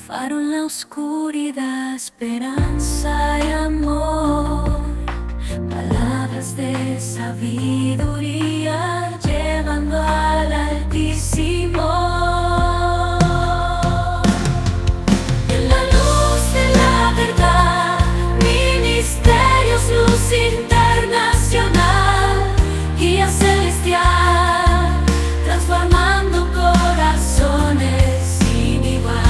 Faro en la oscuridad, esperanza y amor. Palabras de sabiduría llevando al Altísimo. En la luz de la verdad, ministerios, luz internacional, guía celestial, transformando corazones sin igual.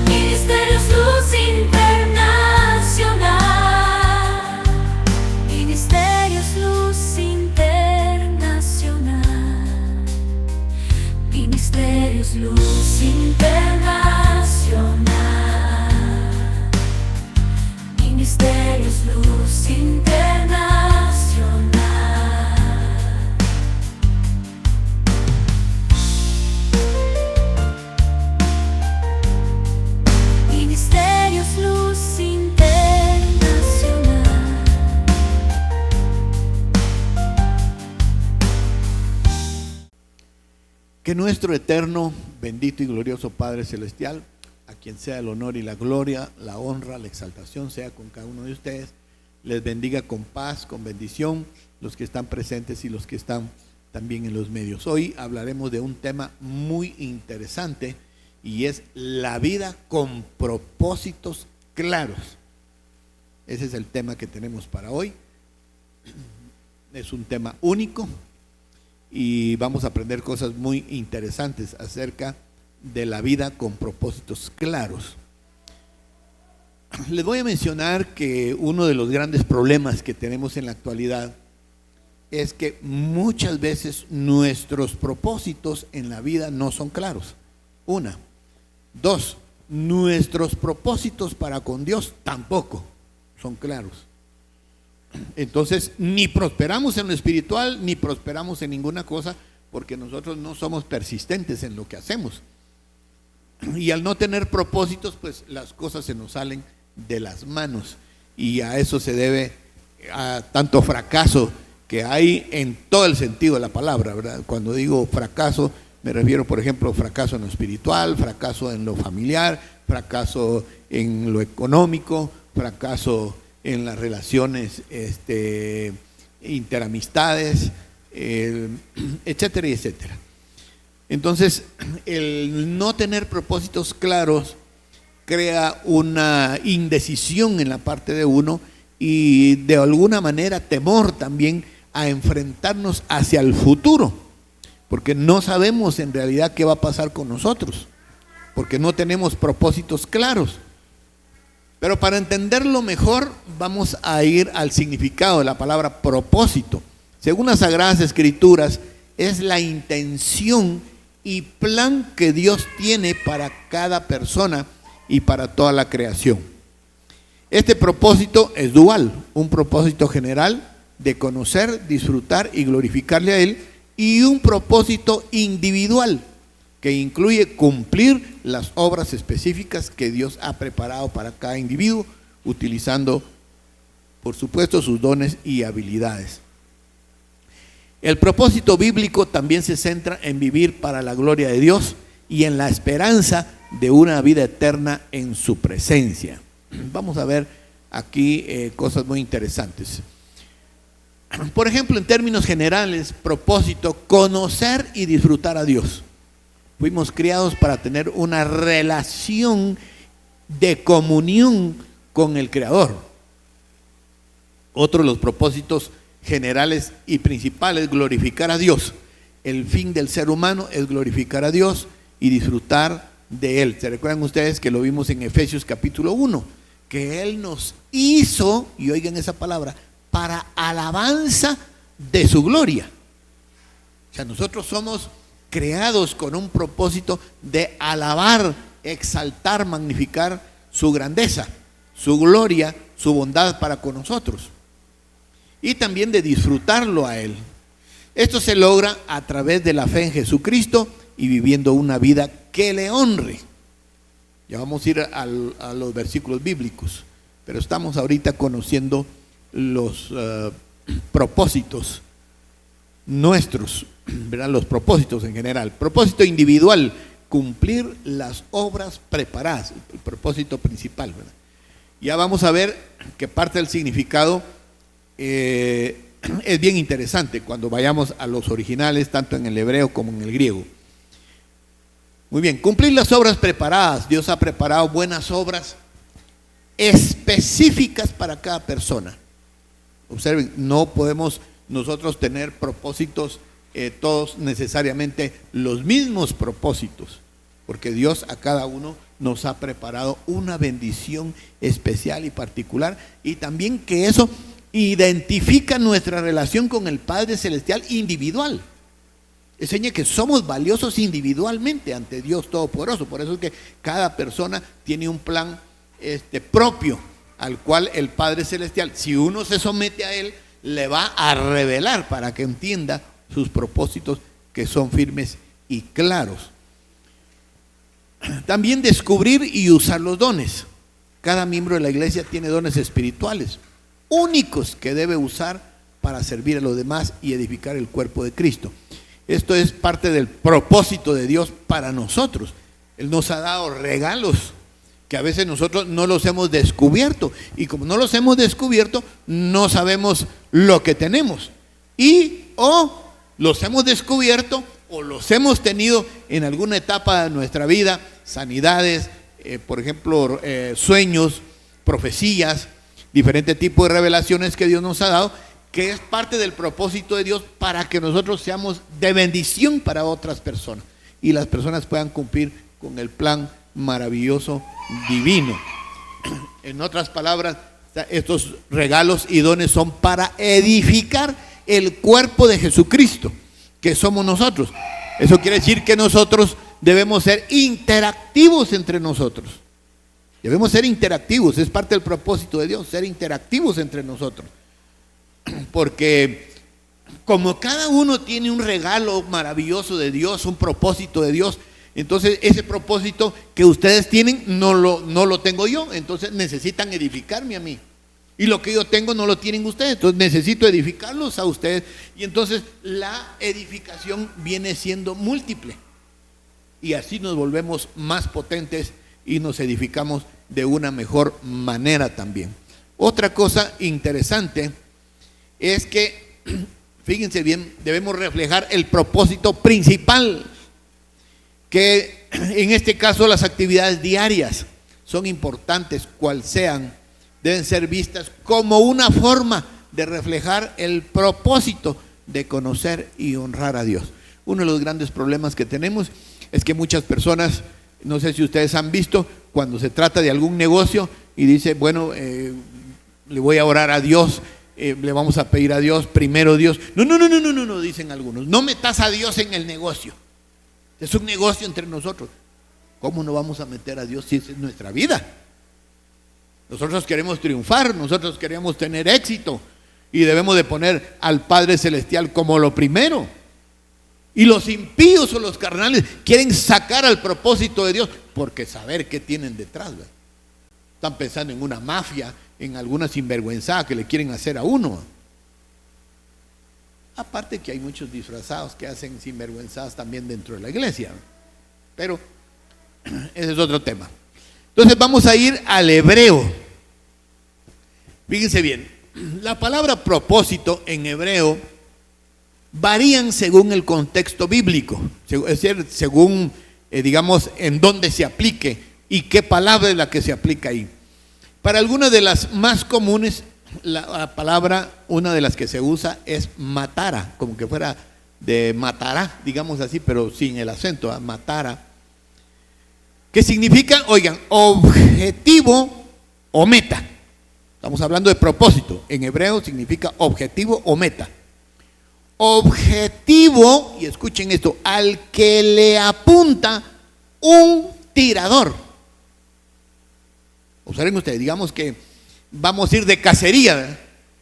Ministerios, luz internacional, ministerios, luz internacional, ministerios, luz internacional, ministerios, luz internacional. Ministerios, luz internacional. Que nuestro eterno, bendito y glorioso Padre Celestial, a quien sea el honor y la gloria, la honra, la exaltación, sea con cada uno de ustedes, les bendiga con paz, con bendición, los que están presentes y los que están también en los medios. Hoy hablaremos de un tema muy interesante y es la vida con propósitos claros. Ese es el tema que tenemos para hoy. Es un tema único y vamos a aprender cosas muy interesantes acerca de la vida con propósitos claros. Les voy a mencionar que uno de los grandes problemas que tenemos en la actualidad es que muchas veces nuestros propósitos en la vida no son claros. Una. Dos, nuestros propósitos para con Dios tampoco son claros. Entonces, ni prosperamos en lo espiritual, ni prosperamos en ninguna cosa, porque nosotros no somos persistentes en lo que hacemos. Y al no tener propósitos, pues las cosas se nos salen de las manos. Y a eso se debe a tanto fracaso que hay en todo el sentido de la palabra, ¿verdad? Cuando digo fracaso, me refiero, por ejemplo, fracaso en lo espiritual, fracaso en lo familiar, fracaso en lo económico, fracaso en las relaciones interamistades, etcétera y etcétera. Entonces, el no tener propósitos claros crea una indecisión en la parte de uno y de alguna manera temor también a enfrentarnos hacia el futuro, porque no sabemos en realidad qué va a pasar con nosotros, porque no tenemos propósitos claros. Pero para entenderlo mejor, vamos a ir al significado de la palabra propósito. Según las Sagradas Escrituras, es la intención y plan que Dios tiene para cada persona y para toda la creación. Este propósito es dual, un propósito general de conocer, disfrutar y glorificarle a Él, y un propósito individual que incluye cumplir las obras específicas que Dios ha preparado para cada individuo, utilizando, por supuesto, sus dones y habilidades. El propósito bíblico también se centra en vivir para la gloria de Dios y en la esperanza de una vida eterna en su presencia. Vamos a ver aquí cosas muy interesantes. Por ejemplo, en términos generales, propósito, conocer y disfrutar a Dios. Fuimos criados para tener una relación de comunión con el Creador. Otro de los propósitos generales y principales, glorificar a Dios. El fin del ser humano es glorificar a Dios y disfrutar de Él. ¿Se recuerdan ustedes que lo vimos en Efesios capítulo 1? Que Él nos hizo, y oigan esa palabra, para alabanza de su gloria. O sea, nosotros somos creados con un propósito de alabar, exaltar, magnificar su grandeza, su gloria, su bondad para con nosotros. Y también de disfrutarlo a Él. Esto se logra a través de la fe en Jesucristo y viviendo una vida que le honre. Ya vamos a ir a los versículos bíblicos, pero estamos ahorita conociendo los propósitos nuestros, ¿verdad? Los propósitos en general. Propósito individual, cumplir las obras preparadas, el propósito principal, ¿verdad? Ya vamos a ver que parte del significado es bien interesante cuando vayamos a los originales, tanto en el hebreo como en el griego. Muy bien, cumplir las obras preparadas. Dios ha preparado buenas obras específicas para cada persona. Observen, no podemos nosotros tener propósitos todos necesariamente los mismos propósitos, porque Dios a cada uno nos ha preparado una bendición especial y particular, y también que eso identifica nuestra relación con el Padre Celestial individual. Enseña que somos valiosos individualmente ante Dios Todopoderoso. Por eso es que cada persona tiene un plan propio al cual el Padre Celestial, si uno se somete a Él, le va a revelar para que entienda sus propósitos, que son firmes y claros. También descubrir y usar los dones. Cada miembro de la iglesia tiene dones espirituales únicos que debe usar para servir a los demás y edificar el cuerpo de Cristo. Esto es parte del propósito de Dios para nosotros. Él nos ha dado regalos que a veces nosotros no los hemos descubierto, y como no los hemos descubierto, no sabemos lo que tenemos, y o los hemos descubierto o los hemos tenido en alguna etapa de nuestra vida, sanidades, por ejemplo, sueños, profecías, diferentes tipos de revelaciones que Dios nos ha dado, que es parte del propósito de Dios para que nosotros seamos de bendición para otras personas y las personas puedan cumplir con el plan maravilloso divino. En otras palabras, estos regalos y dones son para edificar el cuerpo de Jesucristo, que somos nosotros. Eso quiere decir que nosotros debemos ser interactivos entre nosotros. Debemos ser interactivos, es parte del propósito de Dios, ser interactivos entre nosotros. Porque como cada uno tiene un regalo maravilloso de Dios, un propósito de Dios, entonces ese propósito que ustedes tienen no lo tengo yo, entonces necesitan edificarme a mí. Y lo que yo tengo no lo tienen ustedes, entonces necesito edificarlos a ustedes. Y entonces la edificación viene siendo múltiple. Y así nos volvemos más potentes y nos edificamos de una mejor manera también. Otra cosa interesante es que, fíjense bien, debemos reflejar el propósito principal, que en este caso las actividades diarias son importantes, cual sean, deben ser vistas como una forma de reflejar el propósito de conocer y honrar a Dios. Uno de los grandes problemas que tenemos es que muchas personas, no sé si ustedes han visto, cuando se trata de algún negocio y dice, bueno, le voy a orar a Dios, le vamos a pedir a Dios, primero Dios. No, dicen algunos, no metas a Dios en el negocio. Es un negocio entre nosotros. ¿Cómo no vamos a meter a Dios si esa es nuestra vida? Nosotros queremos triunfar, nosotros queremos tener éxito y debemos de poner al Padre Celestial como lo primero. Y los impíos o los carnales quieren sacar al propósito de Dios porque saber qué tienen detrás, ¿verdad? Están pensando en una mafia, en alguna sinvergüenzada que le quieren hacer a uno. Aparte que hay muchos disfrazados que hacen sinvergüenzadas también dentro de la iglesia, pero ese es otro tema. Entonces vamos a ir al hebreo. Fíjense bien, la palabra propósito en hebreo varían según el contexto bíblico, es decir, según, digamos, en dónde se aplique y qué palabra es la que se aplica ahí. Para algunas de las más comunes, la palabra, una de las que se usa es matara, como que fuera de matará, digamos así, pero sin el acento, matara, que significa, oigan, objetivo o meta. Estamos hablando de propósito, en hebreo significa objetivo o meta. Objetivo, y escuchen esto, al que le apunta un tirador. Observen ustedes, digamos que vamos a ir de cacería, ¿verdad?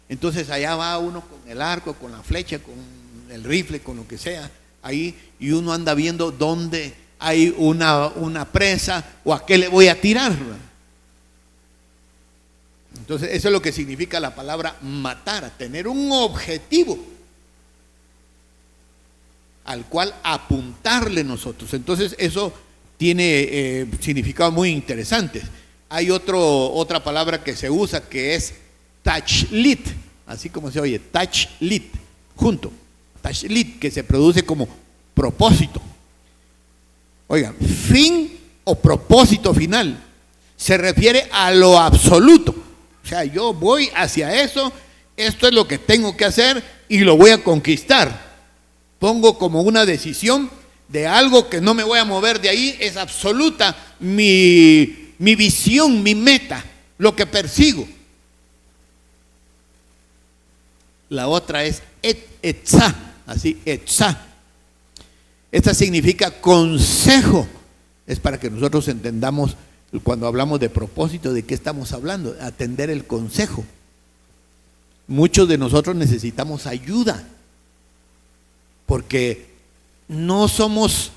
Entonces allá va uno con el arco, con la flecha, con el rifle, con lo que sea, ahí, y uno anda viendo dónde hay una presa o a qué le voy a tirar, ¿verdad? Entonces eso es lo que significa la palabra matar, tener un objetivo al cual apuntarle nosotros. Entonces eso tiene significados muy interesantes. Hay otra palabra que se usa que es tachlit, así como se oye, tachlit, junto, tachlit, que se produce como propósito. Oigan, fin o propósito final se refiere a lo absoluto. O sea, yo voy hacia eso, esto es lo que tengo que hacer y lo voy a conquistar. Pongo como una decisión de algo que no me voy a mover de ahí, es absoluta mi visión, mi meta, lo que persigo. La otra es etzá, así, etzá. Esta significa consejo. Es para que nosotros entendamos cuando hablamos de propósito, de qué estamos hablando, atender el consejo. Muchos de nosotros necesitamos ayuda, porque no somos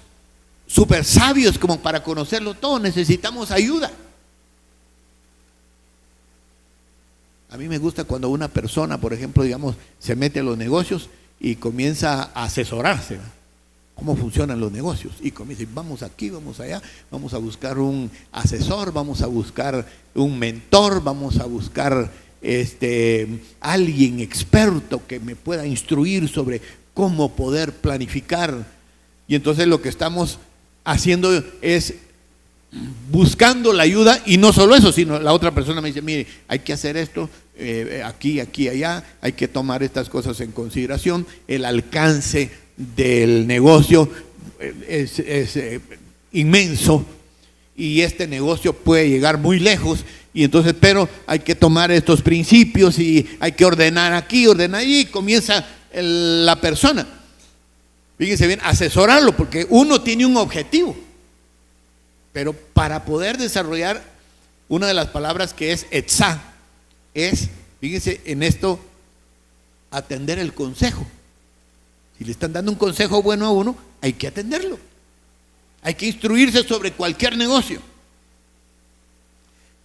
súper sabios como para conocerlo todo, necesitamos ayuda. A mí me gusta cuando una persona, por ejemplo, digamos, se mete a los negocios y comienza a asesorarse, ¿no? Cómo funcionan los negocios, y comienza, vamos aquí, vamos allá, vamos a buscar un asesor, vamos a buscar un mentor, vamos a buscar alguien experto que me pueda instruir sobre cómo poder planificar. Y entonces lo que estamos haciendo es buscando la ayuda, y no solo eso, sino la otra persona me dice, mire, hay que hacer esto, aquí, allá, hay que tomar estas cosas en consideración, el alcance del negocio es inmenso, y este negocio puede llegar muy lejos, y entonces, pero hay que tomar estos principios y hay que ordenar aquí, ordenar allí, y comienza la persona, fíjense bien, asesorarlo, porque uno tiene un objetivo, pero para poder desarrollar, una de las palabras que es etzá, es, fíjense en esto, atender el consejo. Si le están dando un consejo bueno a uno, hay que atenderlo. Hay que instruirse sobre cualquier negocio.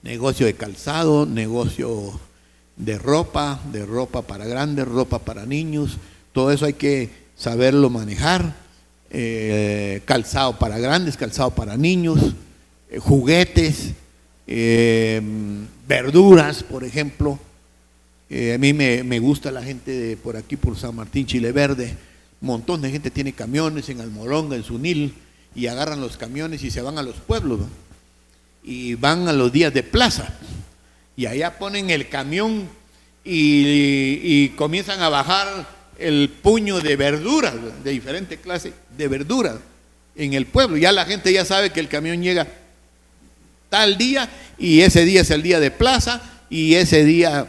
Negocio de calzado, negocio de ropa para grandes, ropa para niños, todo eso hay que saberlo manejar. Calzado para grandes, calzado para niños, juguetes, verduras, por ejemplo. A mí me gusta la gente de por aquí, por San Martín, Chile Verde. Un montón de gente tiene camiones en Almolonga, en Sunil, y agarran los camiones y se van a los pueblos, ¿no? Y van a los días de plaza, y allá ponen el camión y comienzan a bajar el puño de verduras, de diferente clase de verduras en el pueblo. Ya la gente ya sabe que el camión llega tal día, y ese día es el día de plaza, y ese día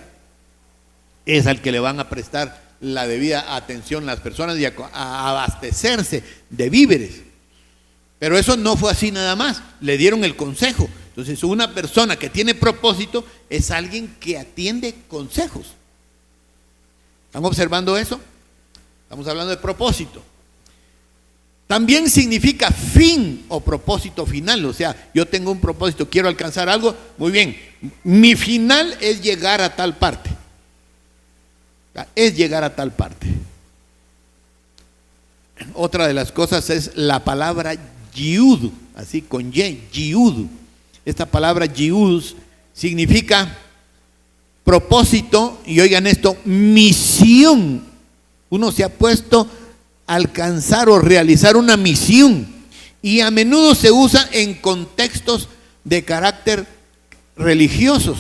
es al que le van a prestar la debida atención las personas y a abastecerse de víveres. Pero eso no fue así nada más, le dieron el consejo. Entonces, una persona que tiene propósito es alguien que atiende consejos. ¿Están observando eso? Estamos hablando de propósito. También significa fin o propósito final. O sea, yo tengo un propósito, quiero alcanzar algo, muy bien, mi final es llegar a tal parte. Es llegar a tal parte. Otra de las cosas es la palabra yiud, así con Y, yiud. Esta palabra yiud significa propósito, y oigan esto, misión. Uno se ha puesto a alcanzar o realizar una misión, y a menudo se usa en contextos de carácter religiosos.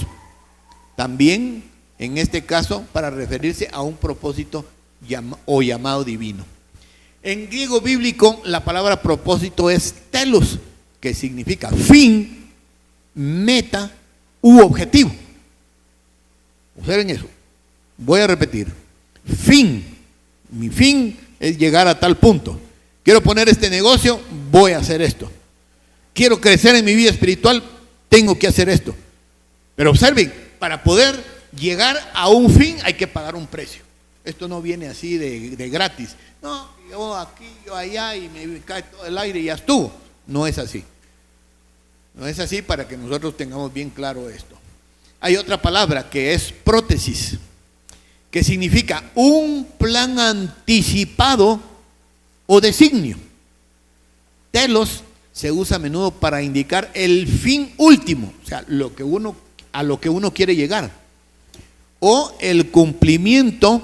También en este caso para referirse a un propósito o llamado divino. En griego bíblico la palabra propósito es telos, que significa fin, meta u objetivo. Observen eso. Voy a repetir. Fin. Mi fin es llegar a tal punto. Quiero poner este negocio, voy a hacer esto. Quiero crecer en mi vida espiritual, tengo que hacer esto. Pero observen, para poder llegar a un fin hay que pagar un precio. Esto no viene así de gratis. No, yo aquí, yo allá, y me cae todo el aire y ya estuvo. No es así. No es así, para que nosotros tengamos bien claro esto. Hay otra palabra que es prótesis, que significa un plan anticipado o designio. Telos se usa a menudo para indicar el fin último, o sea, a lo que uno quiere llegar, o el cumplimiento,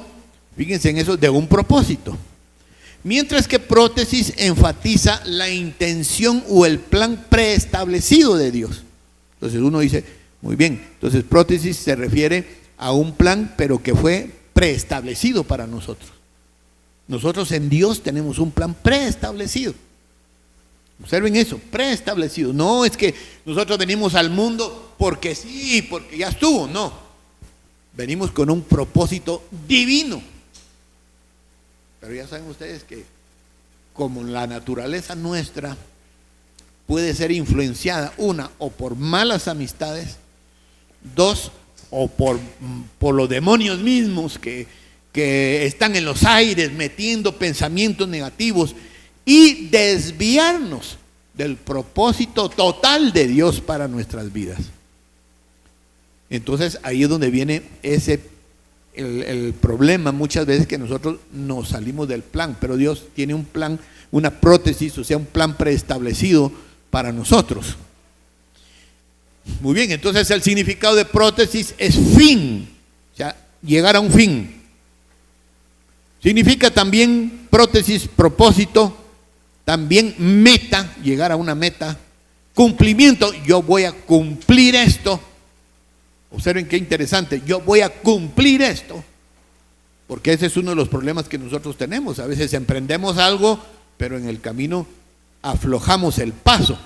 fíjense en eso, de un propósito. Mientras que prótesis enfatiza la intención o el plan preestablecido de Dios. Entonces uno dice, muy bien, entonces prótesis se refiere a un plan, pero que fue preestablecido para nosotros. Nosotros en Dios tenemos un plan preestablecido. Observen eso, preestablecido. No es que nosotros venimos al mundo porque sí, porque ya estuvo, no. Venimos con un propósito divino. Pero ya saben ustedes que como la naturaleza nuestra puede ser influenciada, una, o por malas amistades, dos, o por los demonios mismos que están en los aires metiendo pensamientos negativos y desviarnos del propósito total de Dios para nuestras vidas. Entonces ahí es donde viene el problema muchas veces, que nosotros nos salimos del plan, pero Dios tiene un plan, una prótesis, o sea, un plan preestablecido para nosotros. Muy bien, entonces el significado de prótesis es fin, o sea, llegar a un fin. Significa también prótesis, propósito, también meta, llegar a una meta, cumplimiento, yo voy a cumplir esto. Observen qué interesante, yo voy a cumplir esto, porque ese es uno de los problemas que nosotros tenemos. A veces emprendemos algo, pero en el camino aflojamos el paso,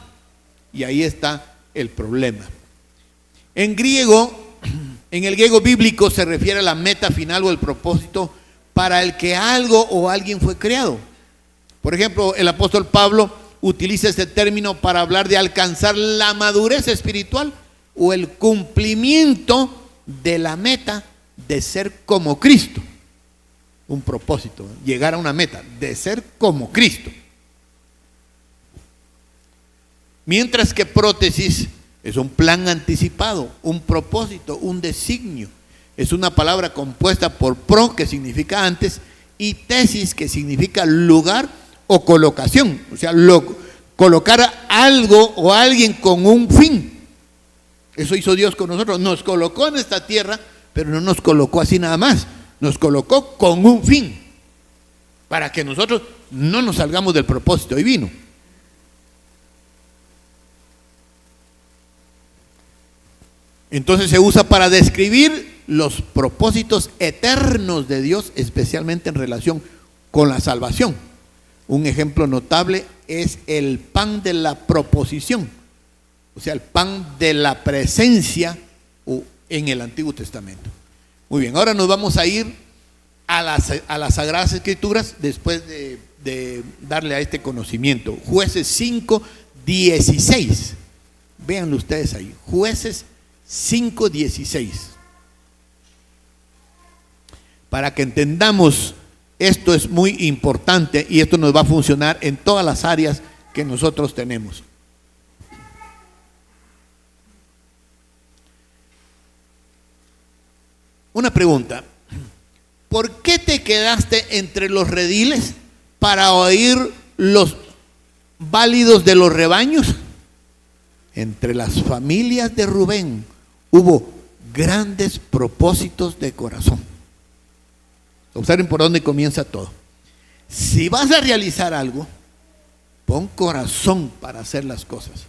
y ahí está el problema. En el griego bíblico se refiere a la meta final o el propósito para el que algo o alguien fue creado. Por ejemplo, el apóstol Pablo utiliza este término para hablar de alcanzar la madurez espiritual o el cumplimiento de la meta de ser como Cristo. Un propósito, llegar a una meta de ser como Cristo. Mientras que prótesis es un plan anticipado, un propósito, un designio. Es una palabra compuesta por pro, que significa antes, y tesis, que significa lugar o colocación. O sea, colocar algo o alguien con un fin. Eso hizo Dios con nosotros. Nos colocó en esta tierra, pero no nos colocó así nada más. Nos colocó con un fin, para que nosotros no nos salgamos del propósito divino. Entonces se usa para describir los propósitos eternos de Dios, especialmente en relación con la salvación. Un ejemplo notable es el pan de la proposición, o sea, el pan de la presencia en el Antiguo Testamento. Muy bien, ahora nos vamos a ir a las Sagradas Escrituras después de darle a este conocimiento. Jueces 5:16. Véanlo ustedes ahí. Jueces 5:16. Para que entendamos, esto es muy importante y esto nos va a funcionar en todas las áreas que nosotros tenemos. Una pregunta: ¿por qué te quedaste entre los rediles para oír los válidos de los rebaños? Entre las familias de Rubén hubo grandes propósitos de corazón. Observen por dónde comienza todo. Si vas a realizar algo, pon corazón para hacer las cosas.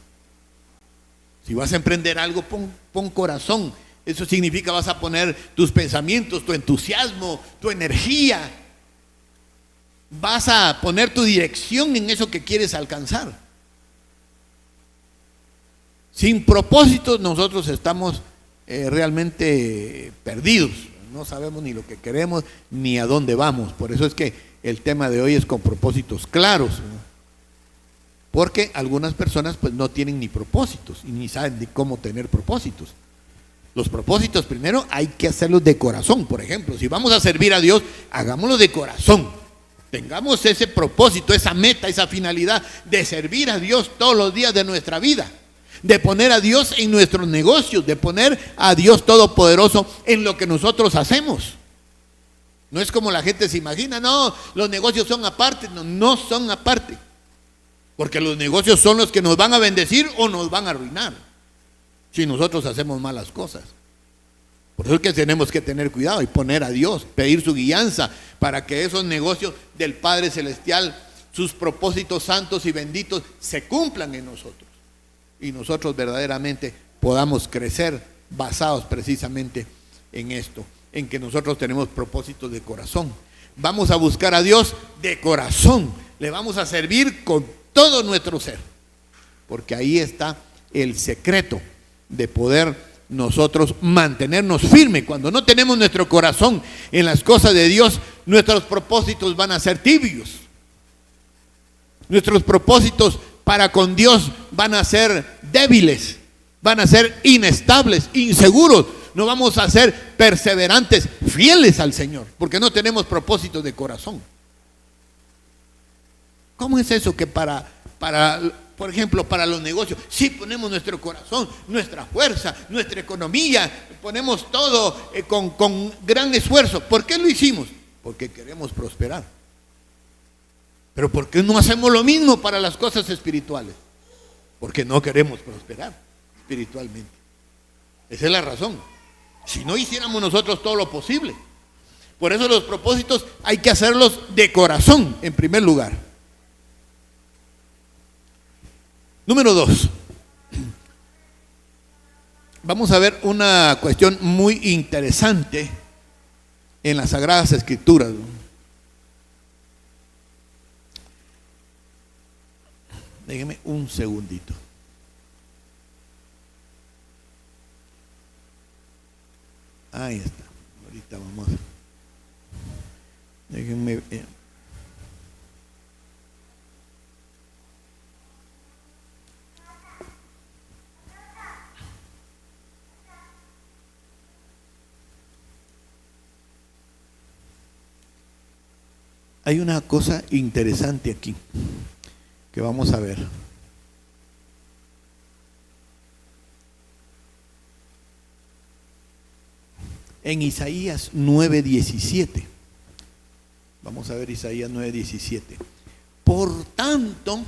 Si vas a emprender algo, pon corazón. Eso significa vas a poner tus pensamientos, tu entusiasmo, tu energía. Vas a poner tu dirección en eso que quieres alcanzar. Sin propósitos nosotros estamos realmente perdidos. No sabemos ni lo que queremos ni a dónde vamos. Por eso es que el tema de hoy es con propósitos claros, ¿no? Porque algunas personas pues no tienen ni propósitos y ni saben de cómo tener propósitos. Los propósitos primero hay que hacerlos de corazón. Por ejemplo, si vamos a servir a Dios, hagámoslo de corazón. Tengamos ese propósito, esa meta, esa finalidad de servir a Dios todos los días de nuestra vida, de poner a Dios en nuestros negocios, de poner a Dios Todopoderoso en lo que nosotros hacemos. No es como la gente se imagina, no, los negocios son aparte. No, no son aparte. Porque los negocios son los que nos van a bendecir o nos van a arruinar si nosotros hacemos malas cosas. Por eso es que tenemos que tener cuidado y poner a Dios, pedir su guianza para que esos negocios del Padre Celestial, sus propósitos santos y benditos, se cumplan en nosotros. Y nosotros verdaderamente podamos crecer basados precisamente en esto, en que nosotros tenemos propósitos de corazón. Vamos a buscar a Dios de corazón, le vamos a servir con todo nuestro ser, porque ahí está el secreto de poder nosotros mantenernos firmes. Cuando no tenemos nuestro corazón en las cosas de Dios, nuestros propósitos van a ser tibios. Nuestros propósitos para con Dios van a ser débiles, van a ser inestables, inseguros. No vamos a ser perseverantes, fieles al Señor, porque no tenemos propósitos de corazón. ¿Cómo es eso que por ejemplo, para los negocios, sí ponemos nuestro corazón, nuestra fuerza, nuestra economía, ponemos todo con gran esfuerzo? ¿Por qué lo hicimos? Porque queremos prosperar. Pero ¿por qué no hacemos lo mismo para las cosas espirituales? Porque no queremos prosperar espiritualmente. Esa es la razón. Si no hiciéramos nosotros todo lo posible. Por eso los propósitos hay que hacerlos de corazón, en primer lugar. Número 2. Vamos a ver una cuestión muy interesante en las Sagradas Escrituras. Déjenme un segundito. Ahí está. Ahorita vamos. Déjenme. Hay una cosa interesante aquí que vamos a ver. En Isaías 9:17. Vamos a ver Isaías 9:17. Por tanto,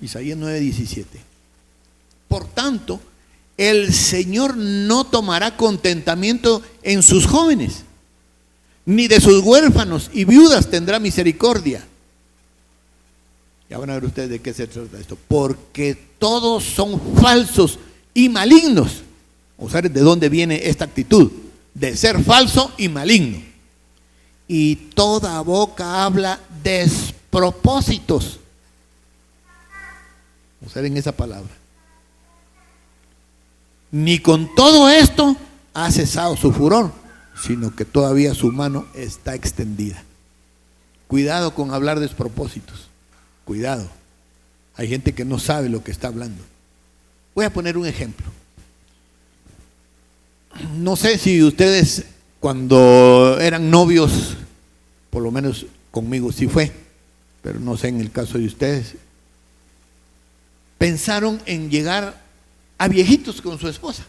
Isaías 9:17. Por tanto, el Señor no tomará contentamiento en sus jóvenes, ni de sus huérfanos y viudas tendrá misericordia. Ya van a ver ustedes de qué se trata esto. Porque todos son falsos y malignos. O sea, ¿de dónde viene esta actitud? De ser falso y maligno. Y toda boca habla despropósitos. Observen esa palabra. Ni con todo esto ha cesado su furor, sino que todavía su mano está extendida. Cuidado con hablar despropósitos. Cuidado. Hay gente que no sabe lo que está hablando. Voy a poner un ejemplo. No sé si ustedes cuando eran novios, por lo menos conmigo sí fue, pero no sé en el caso de ustedes, pensaron en llegar a viejitos con su esposa.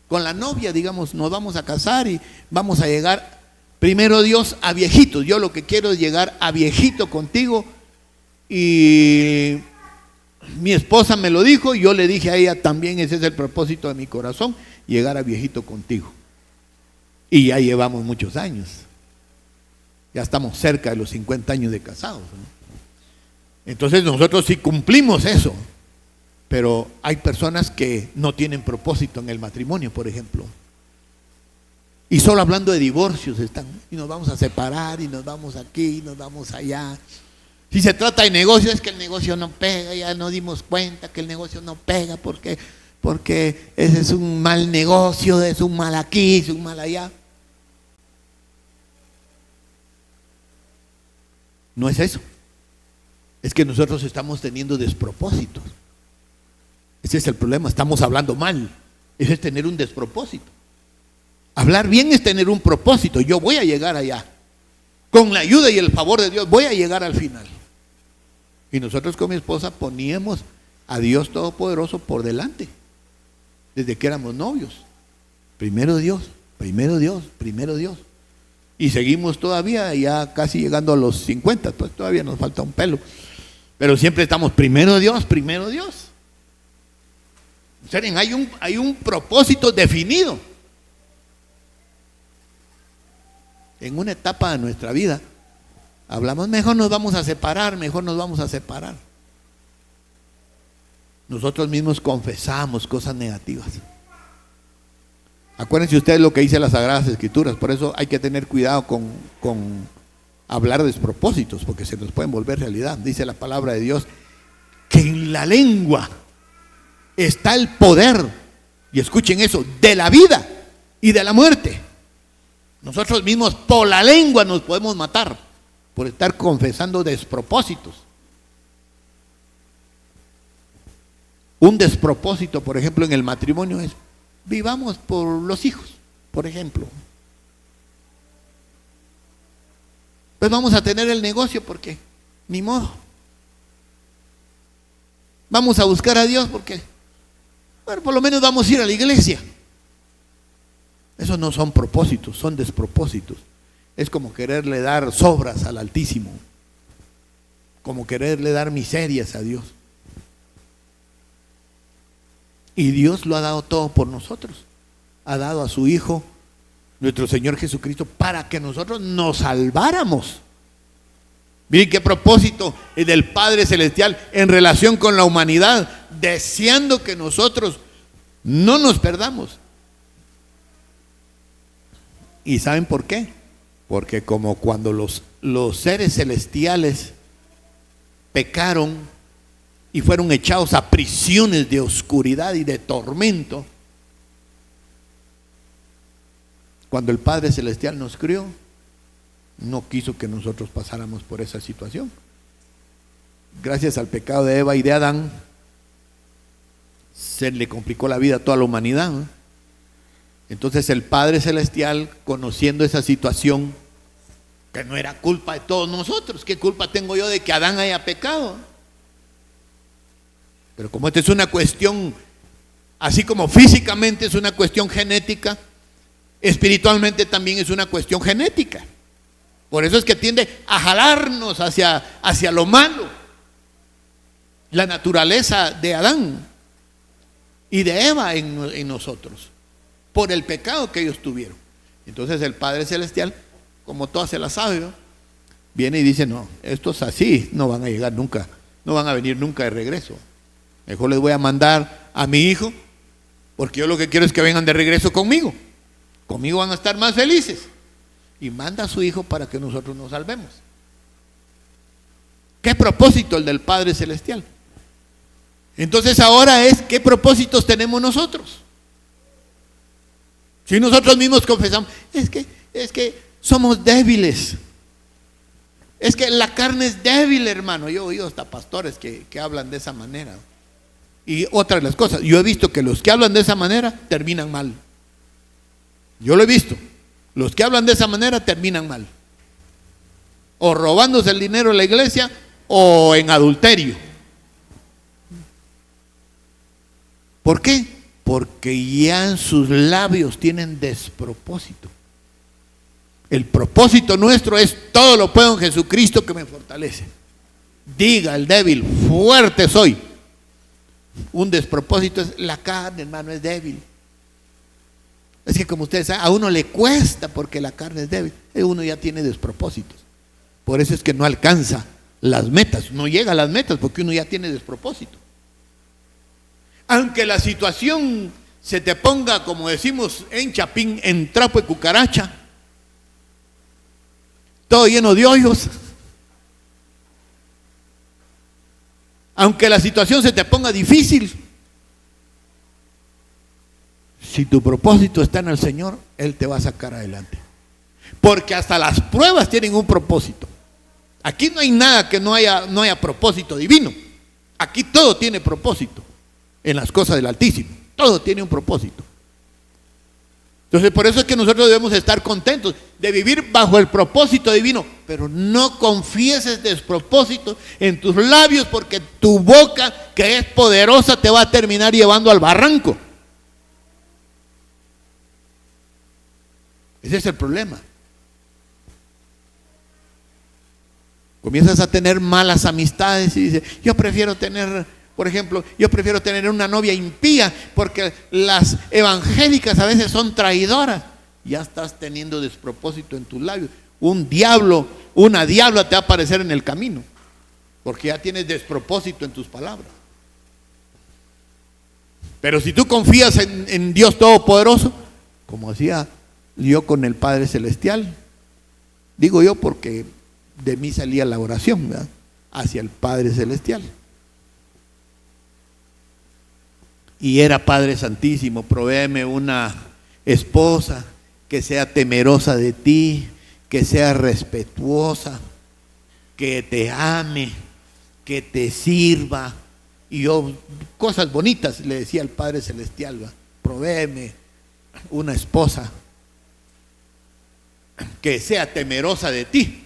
Con la novia, digamos, nos vamos a casar y vamos a llegar, primero Dios, a viejitos. Yo lo que quiero es llegar a viejito contigo. Y mi esposa me lo dijo, y yo le dije a ella también, ese es el propósito de mi corazón, llegar a viejito contigo. Y ya llevamos muchos años. Ya estamos cerca de los 50 años de casados, ¿no? Entonces nosotros sí cumplimos eso. Pero hay personas que no tienen propósito en el matrimonio, por ejemplo. Y solo hablando de divorcios están. Y nos vamos a separar, y nos vamos aquí, y nos vamos allá. Si se trata de negocio, es que el negocio no pega, ya nos dimos cuenta que el negocio no pega porque ese es un mal negocio, es un mal aquí, es un mal allá. No es eso. Es que nosotros estamos teniendo despropósitos. Ese es el problema, estamos hablando mal. Eso es tener un despropósito. Hablar bien es tener un propósito. Yo voy a llegar allá. Con la ayuda y el favor de Dios voy a llegar al final. Y nosotros con mi esposa poníamos a Dios Todopoderoso por delante. Desde que éramos novios. Primero Dios, primero Dios, primero Dios. Y seguimos todavía, ya casi llegando a los 50, pues todavía nos falta un pelo. Pero siempre estamos primero Dios, primero Dios. Miren, hay un propósito definido. En una etapa de nuestra vida hablamos, mejor nos vamos a separar, mejor nos vamos a separar. Nosotros mismos confesamos cosas negativas. Acuérdense ustedes lo que dice las Sagradas Escrituras, por eso hay que tener cuidado con hablar despropósitos, porque se nos pueden volver realidad. Dice la palabra de Dios que en la lengua está el poder, y escuchen eso, de la vida y de la muerte. Nosotros mismos por la lengua nos podemos matar, por estar confesando despropósitos. Un despropósito, por ejemplo, en el matrimonio es: vivamos por los hijos, por ejemplo. Pues vamos a tener el negocio porque ni modo. Vamos a buscar a Dios porque, bueno, por lo menos vamos a ir a la iglesia. Esos no son propósitos, son despropósitos. Es como quererle dar sobras al Altísimo, como quererle dar miserias a Dios. Y Dios lo ha dado todo por nosotros. Ha dado a su Hijo, nuestro Señor Jesucristo, para que nosotros nos salváramos. Miren qué propósito es del Padre Celestial en relación con la humanidad, deseando que nosotros no nos perdamos. ¿Y saben por qué? Porque como cuando los seres celestiales pecaron y fueron echados a prisiones de oscuridad y de tormento, cuando el Padre Celestial nos crió, no quiso que nosotros pasáramos por esa situación. Gracias al pecado de Eva y de Adán, se le complicó la vida a toda la humanidad, ¿no? Entonces el Padre Celestial, conociendo esa situación, que no era culpa de todos nosotros, ¿qué culpa tengo yo de que Adán haya pecado? Pero como esta es una cuestión, así como físicamente es una cuestión genética, espiritualmente también es una cuestión genética. Por eso es que tiende a jalarnos hacia lo malo. La naturaleza de Adán y de Eva en nosotros, por el pecado que ellos tuvieron. Entonces el Padre Celestial, como todas se la sabe, ¿no?, viene y dice: no, estos así no van a llegar nunca, no van a venir nunca de regreso. Mejor les voy a mandar a mi hijo, porque yo lo que quiero es que vengan de regreso conmigo. Conmigo van a estar más felices. Y manda a su hijo para que nosotros nos salvemos. ¿Qué propósito el del Padre Celestial? Entonces ahora es: ¿qué propósitos tenemos nosotros? Si nosotros mismos confesamos, es que somos débiles. Es que la carne es débil, hermano. Yo he oído hasta pastores que hablan de esa manera. Y otra de las cosas, yo he visto que los que hablan de esa manera terminan mal. Yo lo he visto. Los que hablan de esa manera terminan mal. O robándose el dinero de la iglesia o en adulterio. ¿Por qué? Porque ya en sus labios tienen despropósito. El propósito nuestro es: todo lo puedo en Jesucristo que me fortalece. Diga el débil: fuerte soy. Un despropósito es: la carne, hermano, es débil. Es que, como ustedes saben, a uno le cuesta porque la carne es débil. Uno ya tiene despropósitos. Por eso es que no alcanza las metas, no llega a las metas, porque uno ya tiene despropósito. Aunque la situación se te ponga, como decimos en Chapín, en trapo de cucaracha, todo lleno de hoyos. Aunque la situación se te ponga difícil, si tu propósito está en el Señor, Él te va a sacar adelante. Porque hasta las pruebas tienen un propósito. Aquí no hay nada que no haya propósito divino. Aquí todo tiene propósito en las cosas del Altísimo. Todo tiene un propósito. Entonces, por eso es que nosotros debemos estar contentos de vivir bajo el propósito divino. Pero no confieses despropósito en tus labios, porque tu boca, que es poderosa, te va a terminar llevando al barranco. Ese es el problema. Comienza comienzas a tener malas amistades y dices, yo prefiero tener, por ejemplo, yo prefiero tener una novia impía porque las evangélicas a veces son traidoras. Ya estás teniendo despropósito en tus labios. Un diablo, una diabla te va a aparecer en el camino, porque ya tienes despropósito en tus palabras. Pero si tú confías en Dios Todopoderoso, como hacía yo con el Padre Celestial, digo yo porque de mí salía la oración, ¿verdad?, hacia el Padre Celestial. Y era: Padre Santísimo, provéeme una esposa que sea temerosa de ti, que sea respetuosa, que te ame, que te sirva. Y yo, cosas bonitas le decía al Padre Celestial, ¿va?, provéeme una esposa que sea temerosa de ti.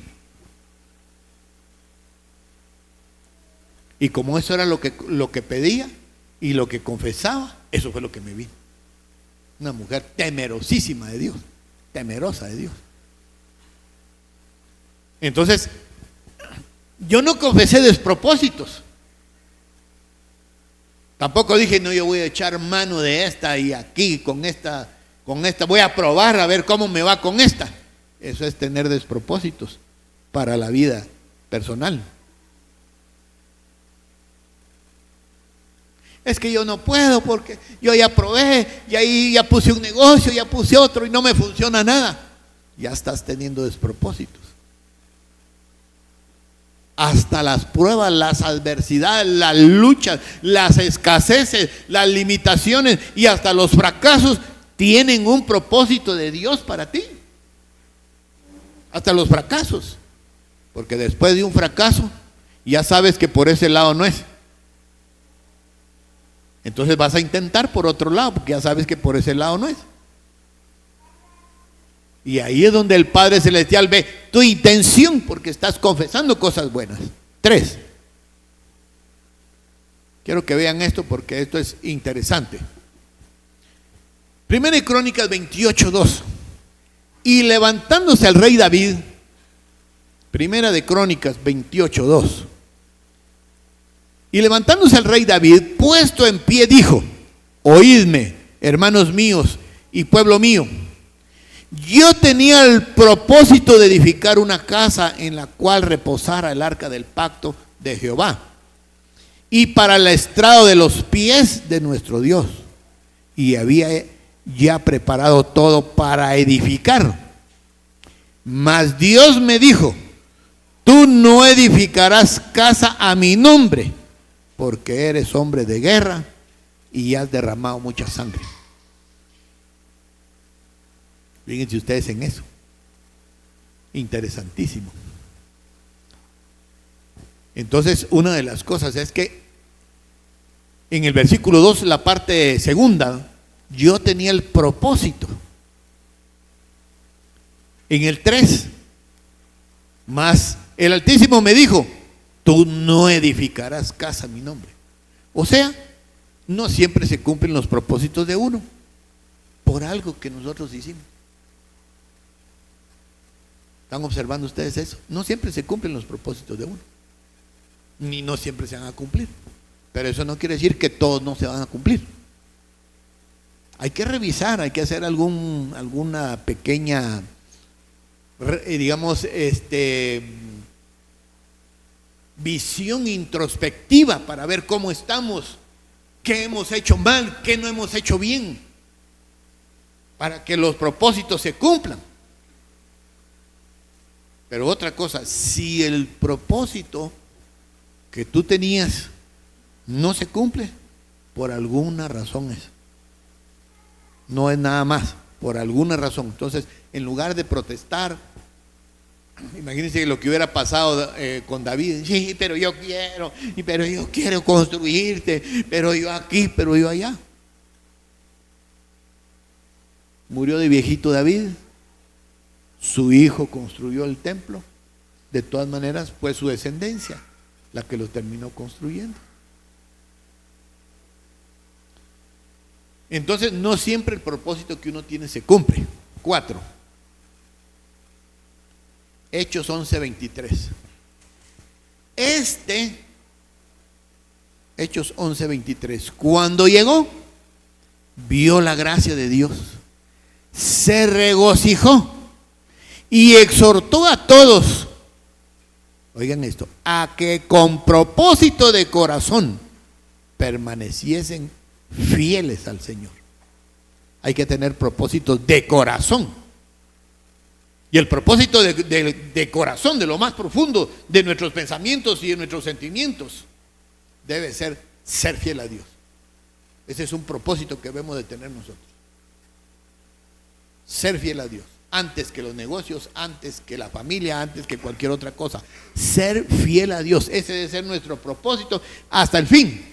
Y como eso era lo que pedía y lo que confesaba, eso fue lo que me vino. Una mujer temerosísima de Dios, temerosa de Dios. Entonces, yo no confesé despropósitos. Tampoco dije, no, yo voy a echar mano de esta y aquí con esta voy a probar a ver cómo me va con esta. Eso es tener despropósitos para la vida personal. Es que yo no puedo porque yo ya probé y ahí ya puse un negocio, ya puse otro y no me funciona nada. Ya estás teniendo despropósitos. Hasta las pruebas, las adversidades, las luchas, las escaseces, las limitaciones y hasta los fracasos tienen un propósito de Dios para ti. Hasta los fracasos. Porque después de un fracaso ya sabes que por ese lado no es. Entonces vas a intentar por otro lado, porque ya sabes que por ese lado no es. Y ahí es donde el Padre Celestial ve tu intención, porque estás confesando cosas buenas. 3. Quiero que vean esto porque esto es interesante. Primera de Crónicas 28:2. Y levantándose el rey David, Primera de Crónicas 28:2. Y levantándose el rey David, puesto en pie, dijo: oídme, hermanos míos y pueblo mío. Yo tenía el propósito de edificar una casa en la cual reposara el arca del pacto de Jehová, y para el estrado de los pies de nuestro Dios. Y había ya preparado todo para edificar. Mas Dios me dijo: tú no edificarás casa a mi nombre, porque eres hombre de guerra y has derramado mucha sangre. Fíjense ustedes en eso. Interesantísimo. Entonces, una de las cosas es que en el versículo 2, la parte segunda, yo tenía el propósito. En el 3, mas el Altísimo me dijo: tú no edificarás casa a mi nombre. O sea, no siempre se cumplen los propósitos de uno por algo que nosotros hicimos. ¿Están observando ustedes eso? No siempre se cumplen los propósitos de uno, ni no siempre se van a cumplir. Pero eso no quiere decir que todos no se van a cumplir. Hay que revisar, hay que hacer alguna pequeña, digamos, visión introspectiva para ver cómo estamos, qué hemos hecho mal, qué no hemos hecho bien, para que los propósitos se cumplan. Pero otra cosa, si el propósito que tú tenías no se cumple, por alguna razón es. No es nada más, por alguna razón. Entonces, en lugar de protestar, imagínense lo que hubiera pasado con David. Sí, pero yo quiero construirte, pero yo aquí, pero yo allá. Murió de viejito David, su hijo construyó el templo. De todas maneras, fue su descendencia la que lo terminó construyendo. Entonces, no siempre el propósito que uno tiene se cumple. 4. Hechos 11:23. Hechos 11:23, cuando llegó, vio la gracia de Dios, se regocijó y exhortó a todos, oigan esto, a que con propósito de corazón permaneciesen fieles al Señor. Hay que tener propósitos de corazón. Y el propósito de corazón, de lo más profundo de nuestros pensamientos y de nuestros sentimientos, debe ser fiel a Dios. Ese es un propósito que debemos de tener nosotros. Ser fiel a Dios. Antes que los negocios, antes que la familia, antes que cualquier otra cosa. Ser fiel a Dios. Ese debe ser nuestro propósito hasta el fin.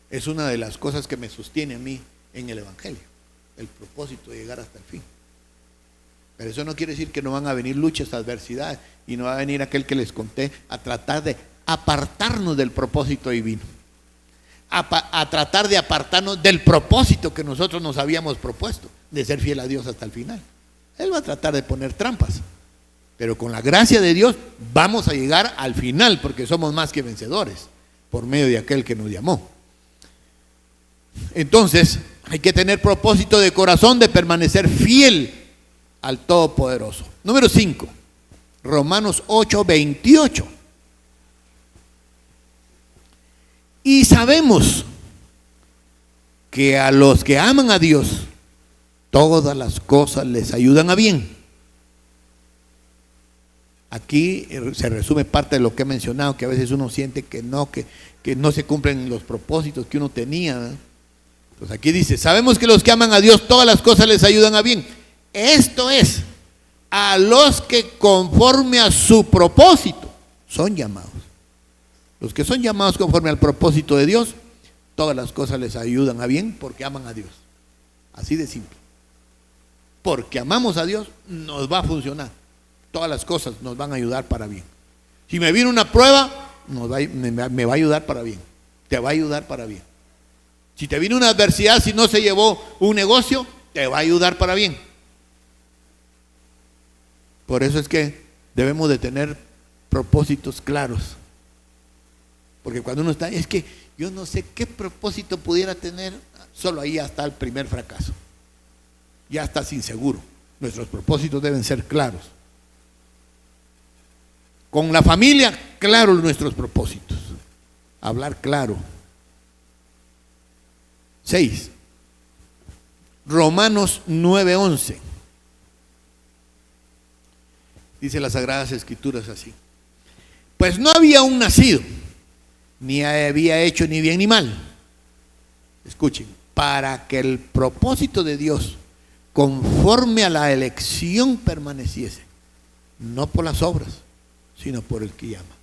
Es una de las cosas que me sostiene a mí en el Evangelio. El propósito de llegar hasta el fin. Pero eso no quiere decir que no van a venir luchas, adversidades, y no va a venir aquel que les conté a tratar de apartarnos del propósito divino, a tratar de apartarnos del propósito que nosotros nos habíamos propuesto, de ser fiel a Dios hasta el final. Él va a tratar de poner trampas, pero con la gracia de Dios vamos a llegar al final, porque somos más que vencedores por medio de aquel que nos llamó. Entonces hay que tener propósito de corazón de permanecer fiel al Todopoderoso. Número 5, Romanos 8:28. Y sabemos que a los que aman a Dios, todas las cosas les ayudan a bien. Aquí se resume parte de lo que he mencionado, que a veces uno siente que no se cumplen los propósitos que uno tenía, ¿verdad? Pues aquí dice, sabemos que los que aman a Dios, todas las cosas les ayudan a bien. Esto es, a los que conforme a su propósito son llamados. Los que son llamados conforme al propósito de Dios, todas las cosas les ayudan a bien porque aman a Dios. Así de simple. Porque amamos a Dios, nos va a funcionar. Todas las cosas nos van a ayudar para bien. Si me viene una prueba, me va a ayudar para bien. Te va a ayudar para bien. Si te viene una adversidad, si no se llevó un negocio, te va a ayudar para bien. Por eso es que debemos de tener propósitos claros. Porque cuando uno está, es que yo no sé qué propósito pudiera tener, solo ahí ya está el primer fracaso. Ya estás inseguro. Nuestros propósitos deben ser claros. Con la familia, claros nuestros propósitos. Hablar claro. 6. Romanos 9:11. Dice las Sagradas Escrituras así. Pues no había un nacido, ni había hecho ni bien ni mal. Escuchen, para que el propósito de Dios, conforme a la elección, permaneciese, no por las obras, sino por el que llama.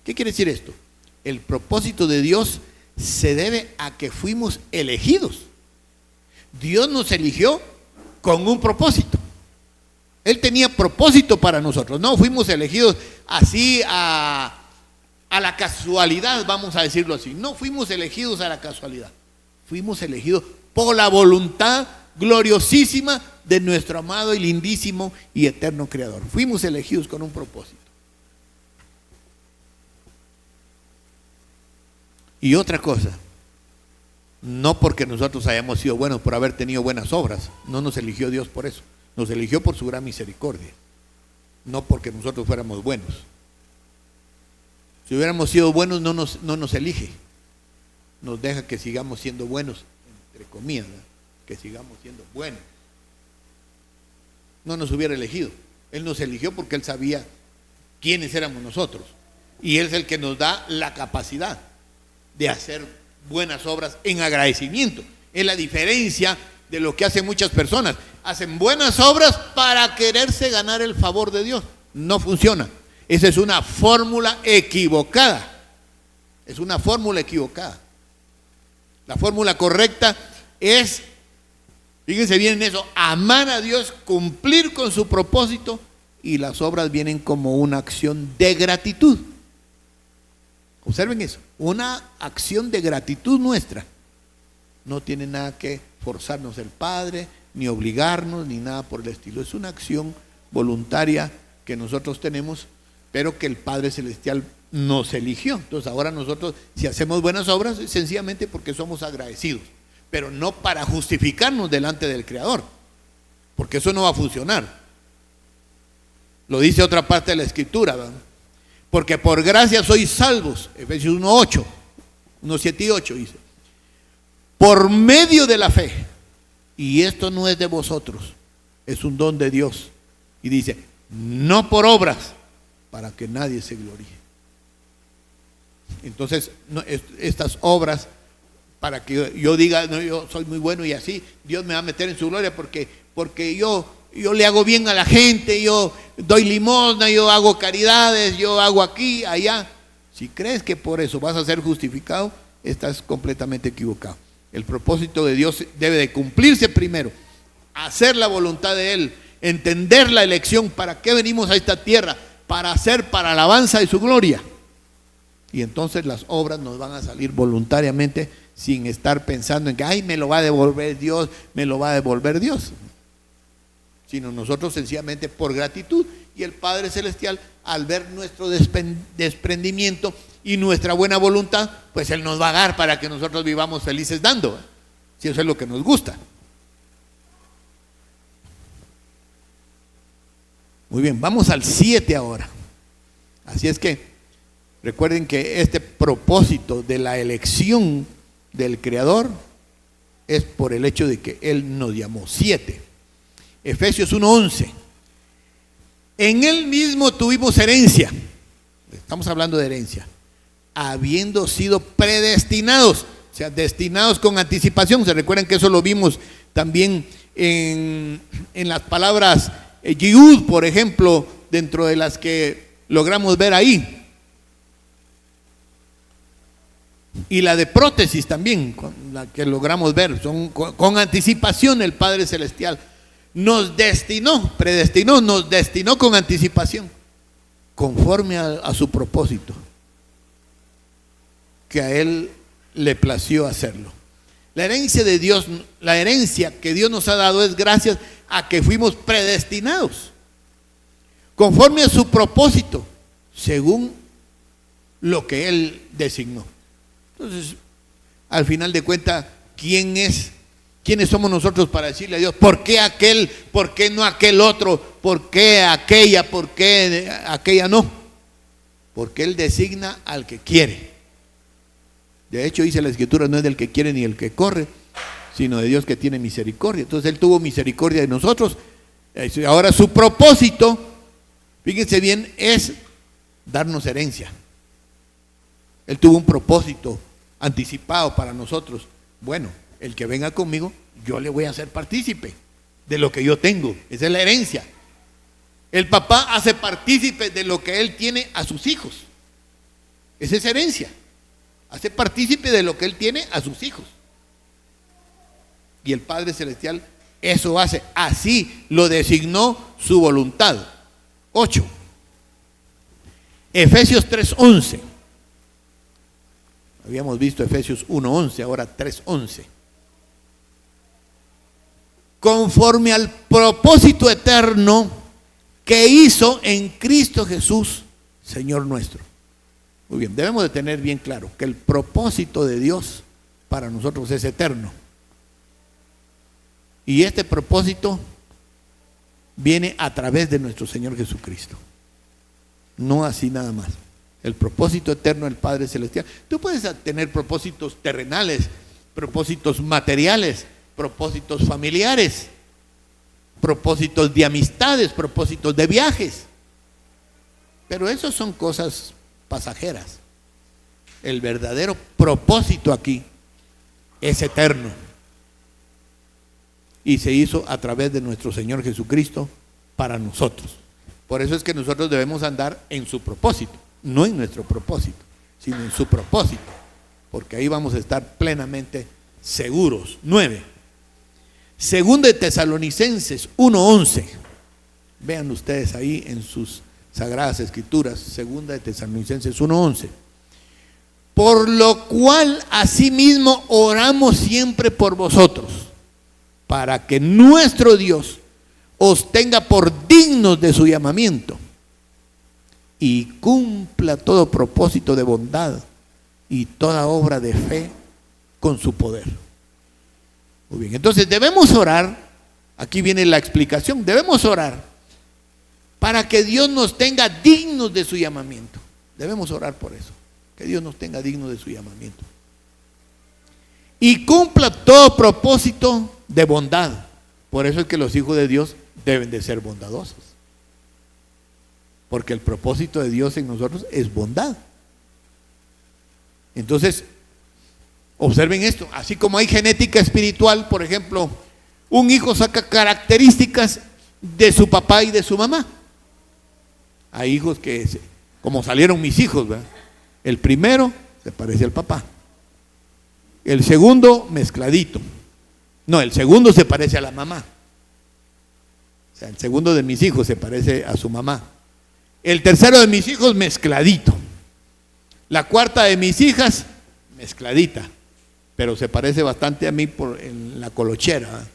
¿Qué quiere decir esto? El propósito de Dios se debe a que fuimos elegidos. Dios nos eligió con un propósito. Él tenía propósito para nosotros. No fuimos elegidos así a la casualidad, vamos a decirlo así. No fuimos elegidos a la casualidad. Fuimos elegidos por la voluntad gloriosísima de nuestro amado y lindísimo y eterno Creador. Fuimos elegidos con un propósito. Y otra cosa, no porque nosotros hayamos sido buenos por haber tenido buenas obras, no nos eligió Dios por eso, nos eligió por su gran misericordia, no porque nosotros fuéramos buenos. Si hubiéramos sido buenos no nos elige, nos deja que sigamos siendo buenos, entre comillas, ¿verdad? Que sigamos siendo buenos. No nos hubiera elegido, Él nos eligió porque Él sabía quiénes éramos nosotros y Él es el que nos da la capacidad de hacer buenas obras en agradecimiento. Es la diferencia de lo que hacen muchas personas. Hacen buenas obras para quererse ganar el favor de Dios. No funciona. Esa es una fórmula equivocada. Es una fórmula equivocada. La fórmula correcta es, fíjense bien en eso, amar a Dios, cumplir con su propósito, y las obras vienen como una acción de gratitud. Observen eso, una acción de gratitud nuestra. No tiene nada que forzarnos el Padre, ni obligarnos, ni nada por el estilo. Es una acción voluntaria que nosotros tenemos, pero que el Padre Celestial nos eligió. Entonces ahora nosotros, si hacemos buenas obras, es sencillamente porque somos agradecidos, pero no para justificarnos delante del Creador, porque eso no va a funcionar. Lo dice otra parte de la Escritura, ¿verdad? Porque por gracia sois salvos, Efesios 1:8, 1:7 y 8 dice, por medio de la fe, y esto no es de vosotros, es un don de Dios. Y dice, no por obras, para que nadie se gloríe. Entonces, estas obras, para que yo diga, no, yo soy muy bueno y así, Dios me va a meter en su gloria porque yo le hago bien a la gente, yo doy limosna, yo hago caridades, yo hago aquí, allá. Si crees que por eso vas a ser justificado, estás completamente equivocado. El propósito de Dios debe de cumplirse primero, hacer la voluntad de Él, entender la elección, para qué venimos a esta tierra, para hacer para alabanza de su gloria. Y entonces las obras nos van a salir voluntariamente, sin estar pensando en que, ay, me lo va a devolver Dios, me lo va a devolver Dios. Sino nosotros sencillamente por gratitud, y el Padre Celestial, al ver nuestro desprendimiento y nuestra buena voluntad, pues Él nos va a dar para que nosotros vivamos felices dando, si eso es lo que nos gusta. Muy bien, vamos al 7 ahora. Así es que recuerden que este propósito de la elección del Creador es por el hecho de que Él nos llamó. 7, Efesios 1:11. En Él mismo tuvimos herencia. Estamos hablando de herencia. Habiendo sido predestinados, o sea, destinados con anticipación. Se recuerdan que eso lo vimos también en las palabras Yehud, por ejemplo, dentro de las que logramos ver ahí. Y la de prótesis también, la que logramos ver, son con anticipación. El Padre Celestial nos predestinó, nos destinó con anticipación, conforme a su propósito, que a Él le plació hacerlo. La herencia de Dios, la herencia que Dios nos ha dado es gracias a que fuimos predestinados, conforme a su propósito, según lo que Él designó. Entonces, al final de cuentas, ¿quiénes somos nosotros para decirle a Dios, ¿por qué aquel, por qué no aquel otro, por qué aquella, por qué aquella no? Porque Él designa al que quiere. De hecho, dice la Escritura, no es del que quiere ni el que corre, sino de Dios que tiene misericordia. Entonces Él tuvo misericordia de nosotros. Ahora su propósito, fíjense bien, es darnos herencia. Él tuvo un propósito anticipado para nosotros. Bueno, el que venga conmigo, yo le voy a hacer partícipe de lo que yo tengo. Esa es la herencia. El papá hace partícipe de lo que él tiene a sus hijos. Esa es herencia. Hace partícipe de lo que él tiene a sus hijos. Y el Padre Celestial eso hace. Así lo designó su voluntad. 8. Efesios 3:11. Habíamos visto Efesios 1:11, ahora 3:11. Conforme al propósito eterno que hizo en Cristo Jesús, Señor nuestro. Muy bien, debemos de tener bien claro que el propósito de Dios para nosotros es eterno. Y este propósito viene a través de nuestro Señor Jesucristo. No así nada más. El propósito eterno del Padre Celestial. Tú puedes tener propósitos terrenales, propósitos materiales, propósitos familiares, propósitos de amistades, propósitos de viajes. Pero eso son cosas pasajeras. El verdadero propósito aquí es eterno. Y se hizo a través de nuestro Señor Jesucristo para nosotros. Por eso es que nosotros debemos andar en su propósito. No en nuestro propósito, sino en su propósito, porque ahí vamos a estar plenamente seguros. 9. Segunda de Tesalonicenses 1:11. Vean ustedes ahí en sus sagradas escrituras. Segunda de Tesalonicenses 1:11. Por lo cual asimismo oramos siempre por vosotros, para que nuestro Dios os tenga por dignos de su llamamiento. y cumpla todo propósito de bondad y toda obra de fe con su poder. Muy bien, entonces debemos orar, aquí viene la explicación, debemos orar para que Dios nos tenga dignos de su llamamiento. Debemos orar por eso, que Dios nos tenga dignos de su llamamiento. Y cumpla todo propósito de bondad. Por eso es que los hijos de Dios deben de ser bondadosos. Porque el propósito de Dios en nosotros es bondad. Entonces, observen esto. Así como hay genética espiritual, por ejemplo, un hijo saca características de su papá y de su mamá. Hay hijos que, como salieron mis hijos, ¿verdad? El primero se parece al papá. El segundo, mezcladito. No, el segundo se parece a la mamá. O sea, el segundo de mis hijos se parece a su mamá. El tercero de mis hijos, mezcladito. La cuarta de mis hijas, mezcladita. Pero se parece bastante a mí en la colochera.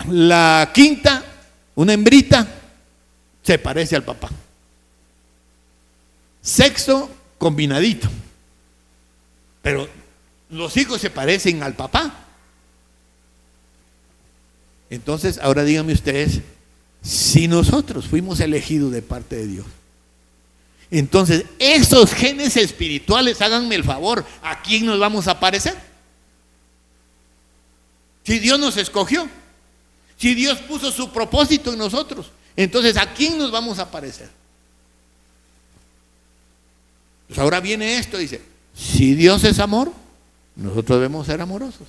La quinta, una hembrita, se parece al papá. Sexto, combinadito. Pero los hijos se parecen al papá. Entonces, ahora díganme ustedes, si nosotros fuimos elegidos de parte de Dios, entonces esos genes espirituales, háganme el favor, ¿a quién nos vamos a parecer? Si Dios nos escogió, si Dios puso su propósito en nosotros, entonces ¿a quién nos vamos a parecer? Pues ahora viene esto, dice, si Dios es amor, nosotros debemos ser amorosos.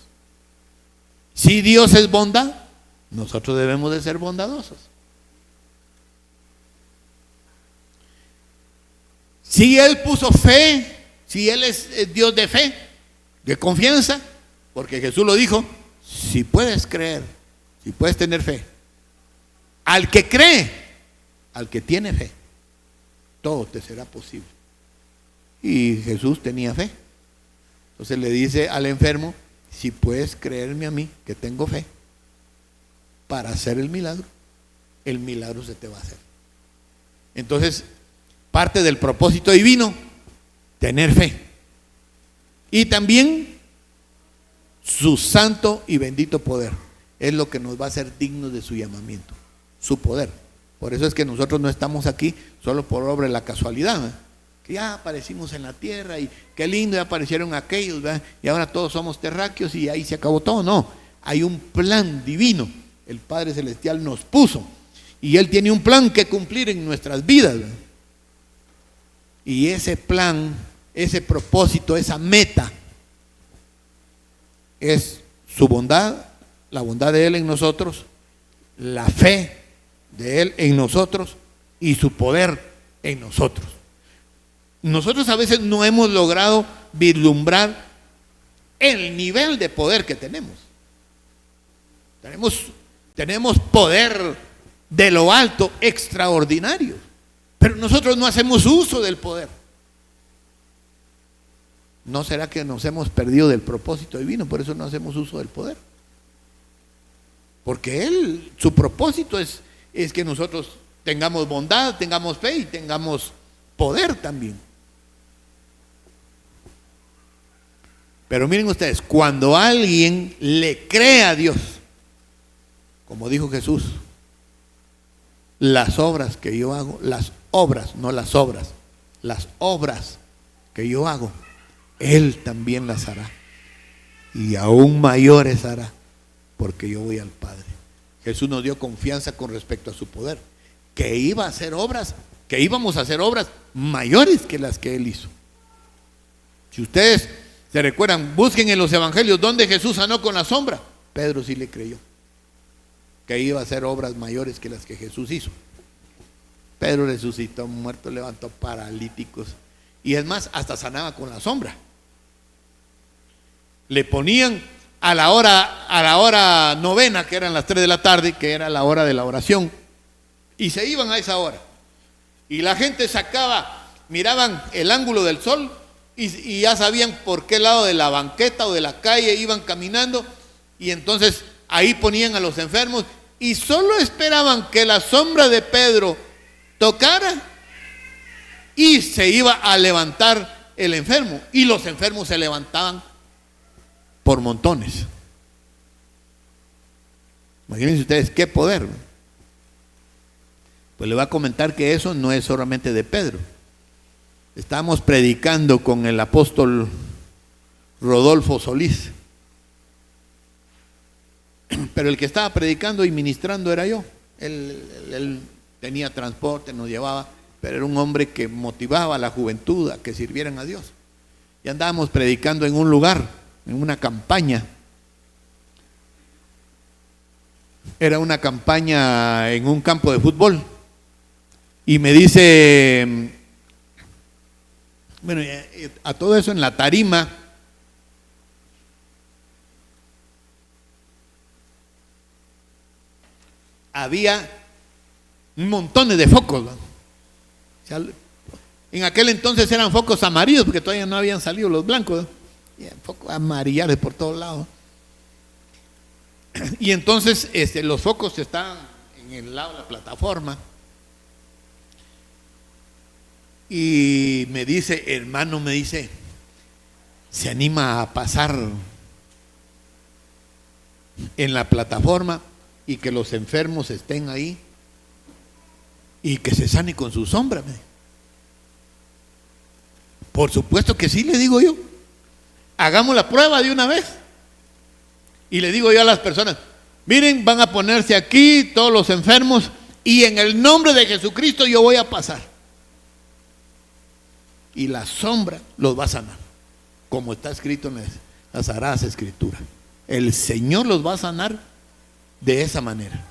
Si Dios es bondad, nosotros debemos de ser bondadosos. Si Él puso fe, si Él es Dios de fe, de confianza, porque Jesús lo dijo, si puedes creer, si puedes tener fe, al que cree, al que tiene fe, todo te será posible. Y Jesús tenía fe. Entonces le dice al enfermo, si puedes creerme a mí, que tengo fe, para hacer el milagro se te va a hacer. Entonces, parte del propósito divino, tener fe. Y también su santo y bendito poder es lo que nos va a hacer dignos de su llamamiento, su poder. Por eso es que nosotros no estamos aquí solo por obra de la casualidad, ¿eh? Que ya aparecimos en la tierra y qué lindo, ya aparecieron aquellos, ¿verdad? Y ahora todos somos terráqueos y ahí se acabó todo. No, hay un plan divino, el Padre Celestial nos puso y Él tiene un plan que cumplir en nuestras vidas, ¿verdad? Y ese plan, ese propósito, esa meta es su bondad, la bondad de Él en nosotros, la fe de Él en nosotros y su poder en nosotros. Nosotros a veces no hemos logrado vislumbrar el nivel de poder que tenemos. Tenemos poder de lo alto extraordinario, pero nosotros no hacemos uso del poder. ¿No será que nos hemos perdido del propósito divino? Por eso no hacemos uso del poder. Porque su propósito es que nosotros tengamos bondad, tengamos fe y tengamos poder también. Pero miren ustedes, cuando alguien le cree a Dios, como dijo Jesús, las obras que yo hago, las obras, no las obras, las obras que yo hago, Él también las hará. Y aún mayores hará, porque yo voy al Padre. Jesús nos dio confianza con respecto a su poder, que iba a hacer obras, que íbamos a hacer obras mayores que las que Él hizo. Si ustedes se recuerdan, busquen en los evangelios donde Jesús sanó con la sombra. Pedro sí le creyó que iba a hacer obras mayores que las que Jesús hizo. Pedro resucitó muertos, levantó paralíticos y es más, hasta sanaba con la sombra. Le ponían a la hora novena, que eran las 3 de la tarde, que era la hora de la oración, y se iban a esa hora. Y la gente miraban el ángulo del sol y ya sabían por qué lado de la banqueta o de la calle iban caminando, y entonces ahí ponían a los enfermos y solo esperaban que la sombra de Pedro tocara y se iba a levantar el enfermo. Y los enfermos se levantaban por montones. Imagínense ustedes qué poder. Pues le voy a comentar que eso no es solamente de Pedro. Estábamos predicando con el apóstol Rodolfo Solís. Pero el que estaba predicando y ministrando era yo. Él tenía transporte, nos llevaba, pero era un hombre que motivaba a la juventud a que sirvieran a Dios. Y andábamos predicando en un lugar, en una campaña. Era una campaña en un campo de fútbol. Y me dice, bueno, a todo eso en la tarima, había un montón de focos, ¿no? O sea, en aquel entonces eran focos amarillos porque todavía no habían salido los blancos, ¿no? Y focos amarillos por todos lados. Y entonces los focos estaban en el lado de la plataforma. Y me dice, hermano, me dice, ¿se anima a pasar en la plataforma y que los enfermos estén ahí y que se sane con su sombra? Por supuesto que sí, le digo yo. Hagamos la prueba de una vez. Y le digo yo a las personas, miren, van a ponerse aquí todos los enfermos y en el nombre de Jesucristo yo voy a pasar. Y la sombra los va a sanar, como está escrito en las Sagradas Escrituras. El Señor los va a sanar de esa manera.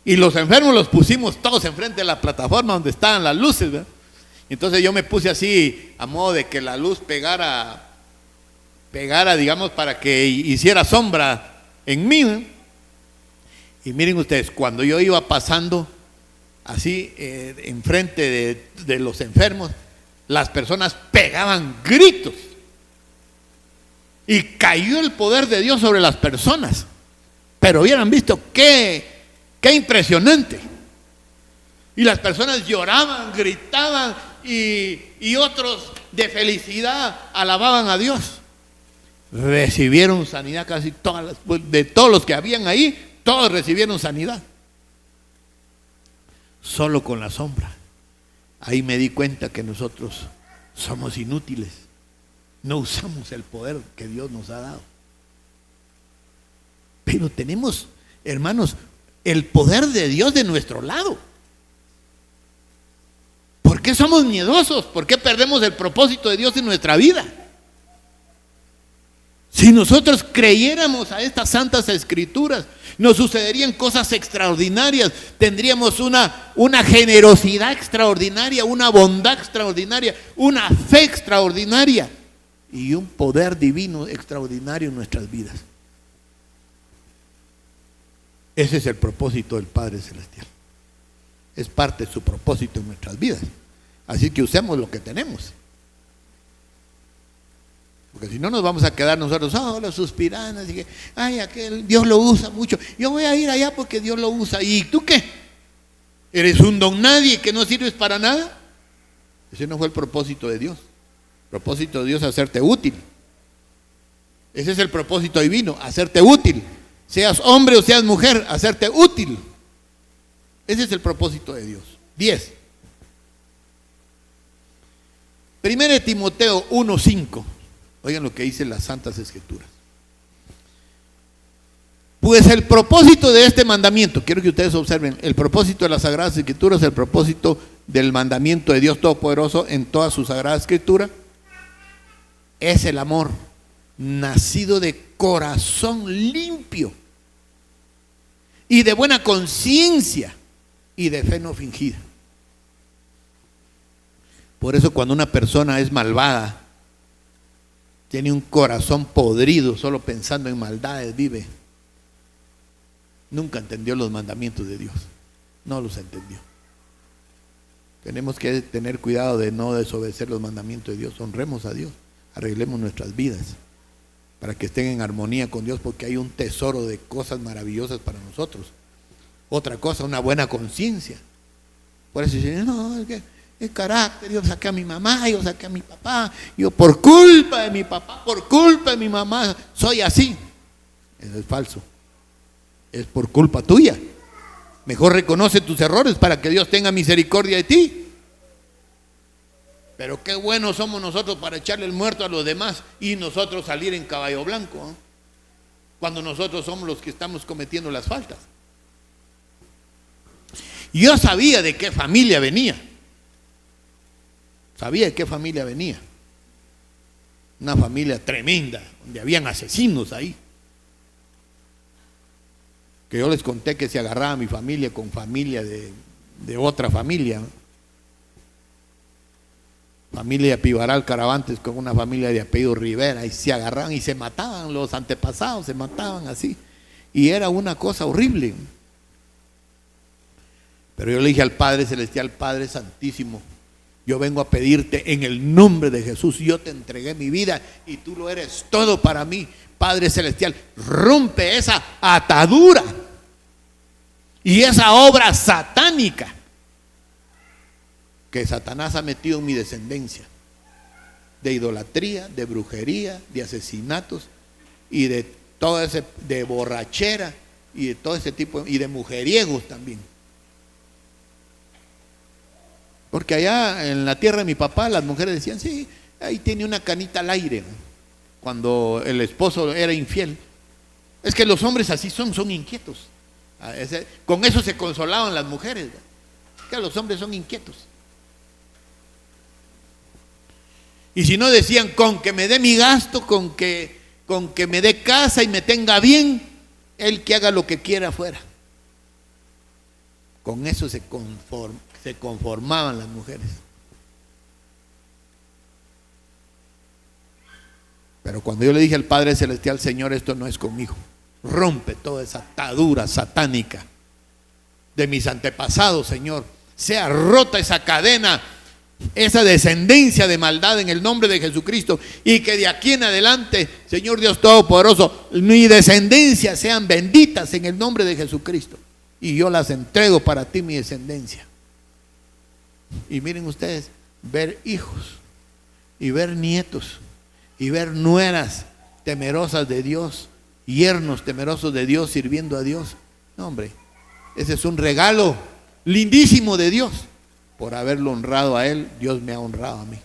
Y los enfermos los pusimos todos enfrente de la plataforma donde estaban las luces, ¿verdad? Entonces yo me puse así a modo de que la luz pegara, digamos, para que hiciera sombra en mí, ¿verdad? Y miren ustedes, cuando yo iba pasando así enfrente de los enfermos, las personas pegaban gritos y cayó el poder de Dios sobre las personas. Pero hubieran visto qué impresionante. Y las personas lloraban, gritaban y otros de felicidad alababan a Dios. Recibieron sanidad casi todas, de todos los que habían ahí, todos recibieron sanidad. Solo con la sombra. Ahí me di cuenta que nosotros somos inútiles. No usamos el poder que Dios nos ha dado. Pero tenemos, hermanos, el poder de Dios de nuestro lado. ¿Por qué somos miedosos? ¿Por qué perdemos el propósito de Dios en nuestra vida? Si nosotros creyéramos a estas santas escrituras, nos sucederían cosas extraordinarias, tendríamos una generosidad extraordinaria, una bondad extraordinaria, una fe extraordinaria y un poder divino extraordinario en nuestras vidas. Ese es el propósito del Padre Celestial. Es parte de su propósito en nuestras vidas. Así que usemos lo que tenemos. Porque si no nos vamos a quedar nosotros, los suspirando, así que, ay, aquel Dios lo usa mucho. Yo voy a ir allá porque Dios lo usa. ¿Y tú qué? ¿Eres un don nadie que no sirves para nada? Ese no fue el propósito de Dios. El propósito de Dios es hacerte útil. Ese es el propósito divino, hacerte útil. Seas hombre o seas mujer, hacerte útil. Ese es el propósito de Dios. 10. 1 Timoteo 1:5. Oigan lo que dicen las Santas Escrituras. Pues el propósito de este mandamiento, quiero que ustedes observen, el propósito de las Sagradas Escrituras, el propósito del mandamiento de Dios Todopoderoso en toda su Sagrada Escritura, es el amor, nacido de corazón limpio y de buena conciencia y de fe no fingida. Por eso cuando una persona es malvada, tiene un corazón podrido, solo pensando en maldades vive, nunca entendió los mandamientos de Dios, no los entendió. Tenemos que tener cuidado de no desobedecer los mandamientos de Dios. Honremos a Dios, arreglemos nuestras vidas para que estén en armonía con Dios, porque hay un tesoro de cosas maravillosas para nosotros. Otra cosa, una buena conciencia. Por eso dicen, no, es que el carácter, yo saqué a mi mamá, yo saqué a mi papá, yo por culpa de mi papá, por culpa de mi mamá, soy así. Eso es falso. Es por culpa tuya. Mejor reconoce tus errores para que Dios tenga misericordia de ti. Pero qué buenos somos nosotros para echarle el muerto a los demás y nosotros salir en caballo blanco, ¿eh? Cuando nosotros somos los que estamos cometiendo las faltas. Yo sabía de qué familia venía. Sabía de qué familia venía. Una familia tremenda, donde habían asesinos ahí. Que yo les conté que se agarraba mi familia con familia de otra familia. Familia de Pivaral Caravantes con una familia de apellido Rivera, y se agarraban y se mataban, los antepasados se mataban así. Y era una cosa horrible. Pero yo le dije al Padre Celestial, Padre Santísimo, yo vengo a pedirte en el nombre de Jesús, yo te entregué mi vida y tú lo eres todo para mí. Padre Celestial, rompe esa atadura y esa obra satánica que Satanás ha metido en mi descendencia, de idolatría, de brujería, de asesinatos y de todo ese, de borrachera y de todo ese tipo, y de mujeriegos también. Porque allá en la tierra de mi papá las mujeres decían, sí, ahí tiene una canita al aire, ¿no? Cuando el esposo era infiel. Es que los hombres así son inquietos. Con eso se consolaban las mujeres, ¿no? Que los hombres son inquietos. Y si no decían, con que me dé mi gasto, con que me dé casa y me tenga bien, él que haga lo que quiera afuera. Con eso se conformaban las mujeres. Pero cuando yo le dije al Padre Celestial, Señor, esto no es conmigo, rompe toda esa atadura satánica de mis antepasados, Señor, sea rota esa cadena, esa descendencia de maldad en el nombre de Jesucristo, y que de aquí en adelante, Señor Dios Todopoderoso, mi descendencia sean benditas en el nombre de Jesucristo, y yo las entrego para ti, mi descendencia. Y miren ustedes, ver hijos y ver nietos y ver nueras temerosas de Dios, yernos temerosos de Dios, sirviendo a Dios. No, hombre, ese es un regalo lindísimo de Dios. Por haberlo honrado a Él, Dios me ha honrado a mí.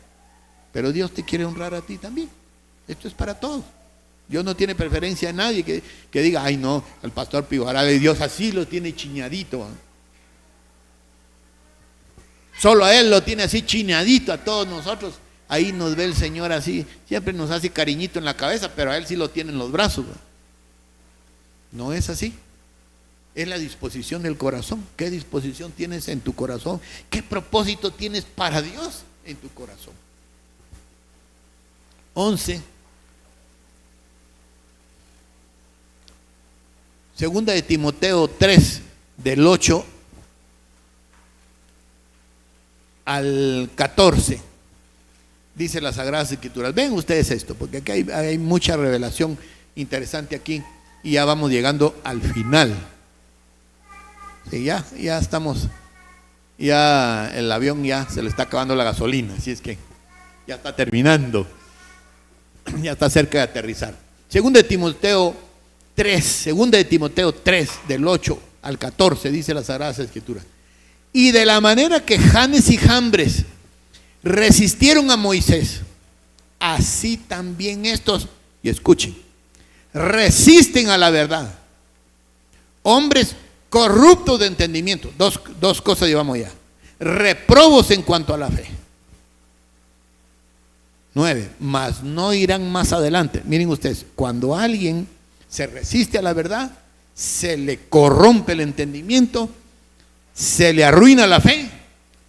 Pero Dios te quiere honrar a ti también. Esto es para todos. Dios no tiene preferencia a nadie que diga, ay no, el pastor Pivaral de Dios así lo tiene chiñadito, ¿eh? Solo a Él lo tiene así chiñadito, a todos nosotros. Ahí nos ve el Señor así, siempre nos hace cariñito en la cabeza, pero a Él sí lo tiene en los brazos, ¿eh? No es así. Es la disposición del corazón. ¿Qué disposición tienes en tu corazón? ¿Qué propósito tienes para Dios en tu corazón? 11. Segunda de Timoteo 3, del 8 al 14. Dice las Sagradas Escrituras. Ven ustedes esto, porque aquí hay mucha revelación interesante aquí. Y ya vamos llegando al final. Sí, ya estamos, ya el avión ya se le está acabando la gasolina, así es que ya está terminando, ya está cerca de aterrizar. Segunda de Timoteo 3, del 8 al 14, dice las Sagradas Escrituras. Y de la manera que Janes y Jambres resistieron a Moisés, así también estos, y escuchen, resisten a la verdad. Hombres corruptos de entendimiento. Dos cosas llevamos ya. Reprobos en cuanto a la fe. 9. Mas no irán más adelante. Miren ustedes, cuando alguien se resiste a la verdad, se le corrompe el entendimiento, se le arruina la fe,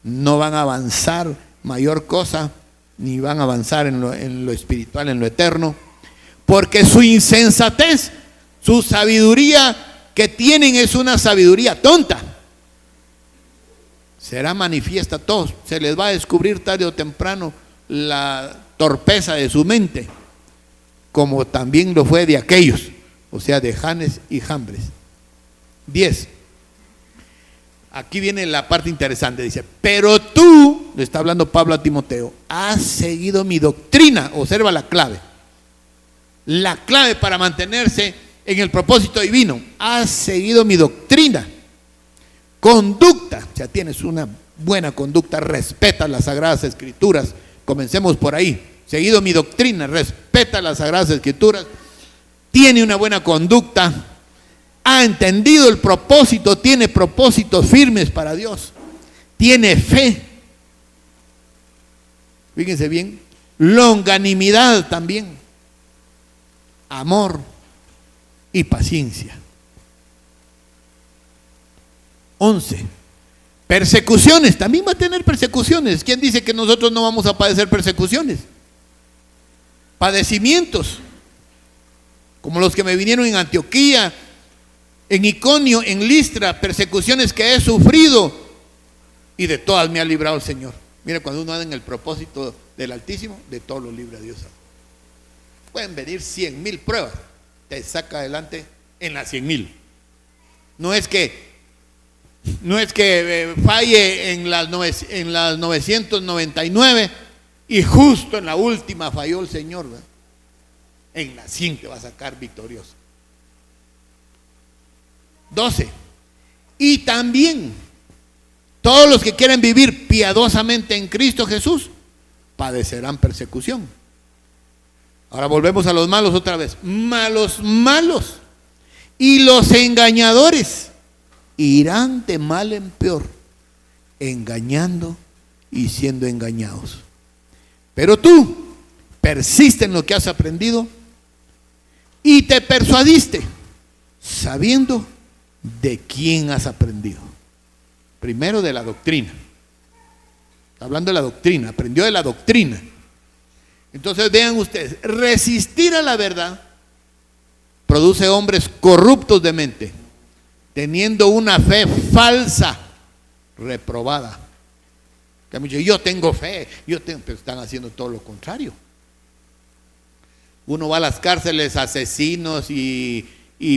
no van a avanzar mayor cosa, ni van a avanzar en lo espiritual, en lo eterno, porque su insensatez, su sabiduría que tienen es una sabiduría tonta. Será manifiesta a todos, se les va a descubrir tarde o temprano la torpeza de su mente, como también lo fue de aquellos, o sea, de Janes y Jambres. 10. aquí viene la parte interesante, dice, pero tú, le está hablando Pablo a Timoteo, has seguido mi doctrina. Observa la clave. La clave para mantenerse en el propósito divino. Has seguido mi doctrina. Conducta, o sea, tienes una buena conducta, respetas las Sagradas Escrituras. Comencemos por ahí. Seguido mi doctrina, respeta las Sagradas Escrituras, tiene una buena conducta, ha entendido el propósito, tiene propósitos firmes para Dios, tiene fe. Fíjense bien, longanimidad también, amor y paciencia. 11. Persecuciones, también va a tener persecuciones. ¿Quién dice que nosotros no vamos a padecer persecuciones? Padecimientos, como los que me vinieron en Antioquía, en Iconio, en Listra, persecuciones que he sufrido y de todas me ha librado el Señor. Mira, cuando uno anda en el propósito del Altísimo, de todo lo libra Dios. Pueden venir 100,000 pruebas, te saca adelante en las 100,000. No es que falle en las 999 y justo en la última falló el Señor, ¿verdad? En la 100 te va a sacar victorioso. 12. Y también todos los que quieren vivir piadosamente en Cristo Jesús padecerán persecución. Ahora volvemos a los malos otra vez. Malos. Y los engañadores irán de mal en peor, engañando y siendo engañados. Pero tú persiste en lo que has aprendido y te persuadiste, sabiendo de quién has aprendido. Primero de la doctrina. Está hablando de la doctrina, aprendió de la doctrina. Entonces vean ustedes, resistir a la verdad produce hombres corruptos de mente, teniendo una fe falsa, reprobada. Que muchos, yo tengo fe, pero están haciendo todo lo contrario. Uno va a las cárceles, asesinos y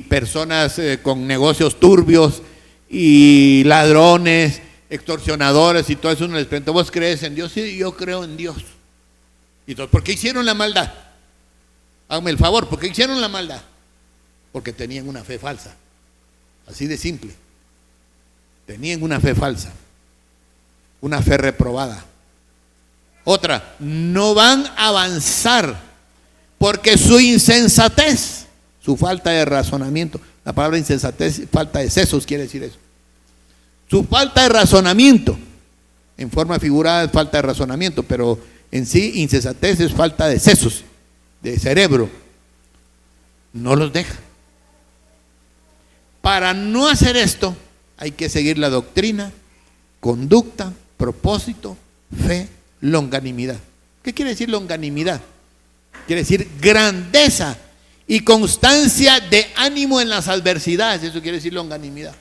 personas con negocios turbios y ladrones, extorsionadores y todo eso. Uno les pregunta, ¿vos crees en Dios? Sí, yo creo en Dios. Y entonces, ¿por qué hicieron la maldad? Háganme el favor, ¿por qué hicieron la maldad? Porque tenían una fe falsa. Así de simple. Tenían una fe falsa, una fe reprobada. Otra, no van a avanzar porque su insensatez, su falta de razonamiento, la palabra insensatez, falta de sesos quiere decir eso. Su falta de razonamiento, en forma figurada es falta de razonamiento, pero en sí insensatez es falta de sesos, de cerebro. No los deja. Para no hacer esto, hay que seguir la doctrina, conducta, propósito, fe, longanimidad. ¿Qué quiere decir longanimidad? Quiere decir grandeza y constancia de ánimo en las adversidades. Eso quiere decir longanimidad.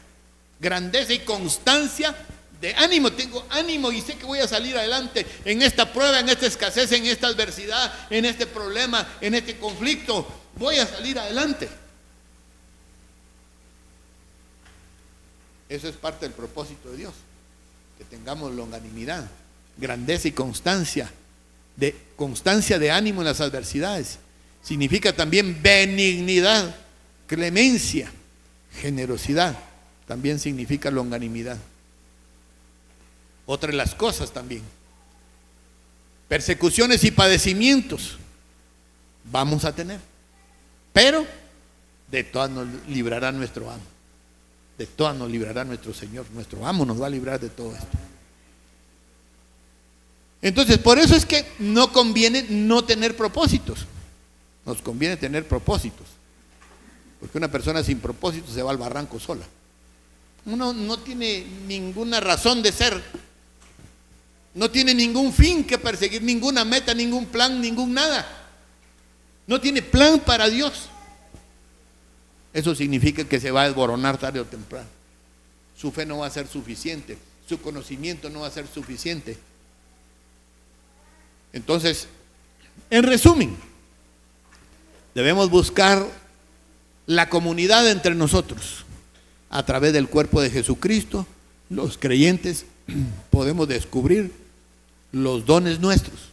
Grandeza y constancia de ánimo. Tengo ánimo y sé que voy a salir adelante en esta prueba, en esta escasez, en esta adversidad, en este problema, en este conflicto. Voy a salir adelante. Eso es parte del propósito de Dios, que tengamos longanimidad, grandeza y constancia de ánimo en las adversidades. Significa también benignidad, clemencia, generosidad, también significa longanimidad. Otra de las cosas también, persecuciones y padecimientos vamos a tener, pero de todas nos librará nuestro amo. De todas nos librará nuestro Señor, nuestro amo nos va a librar de todo esto. Entonces, por eso es que no conviene no tener propósitos. Nos conviene tener propósitos. Porque una persona sin propósito se va al barranco sola. Uno no tiene ninguna razón de ser. No tiene ningún fin que perseguir, ninguna meta, ningún plan, ningún nada. No tiene plan para Dios. Eso significa que se va a desboronar tarde o temprano. Su fe no va a ser suficiente, su conocimiento no va a ser suficiente. Entonces, en resumen, debemos buscar la comunidad entre nosotros a través del cuerpo de Jesucristo, los creyentes podemos descubrir los dones nuestros.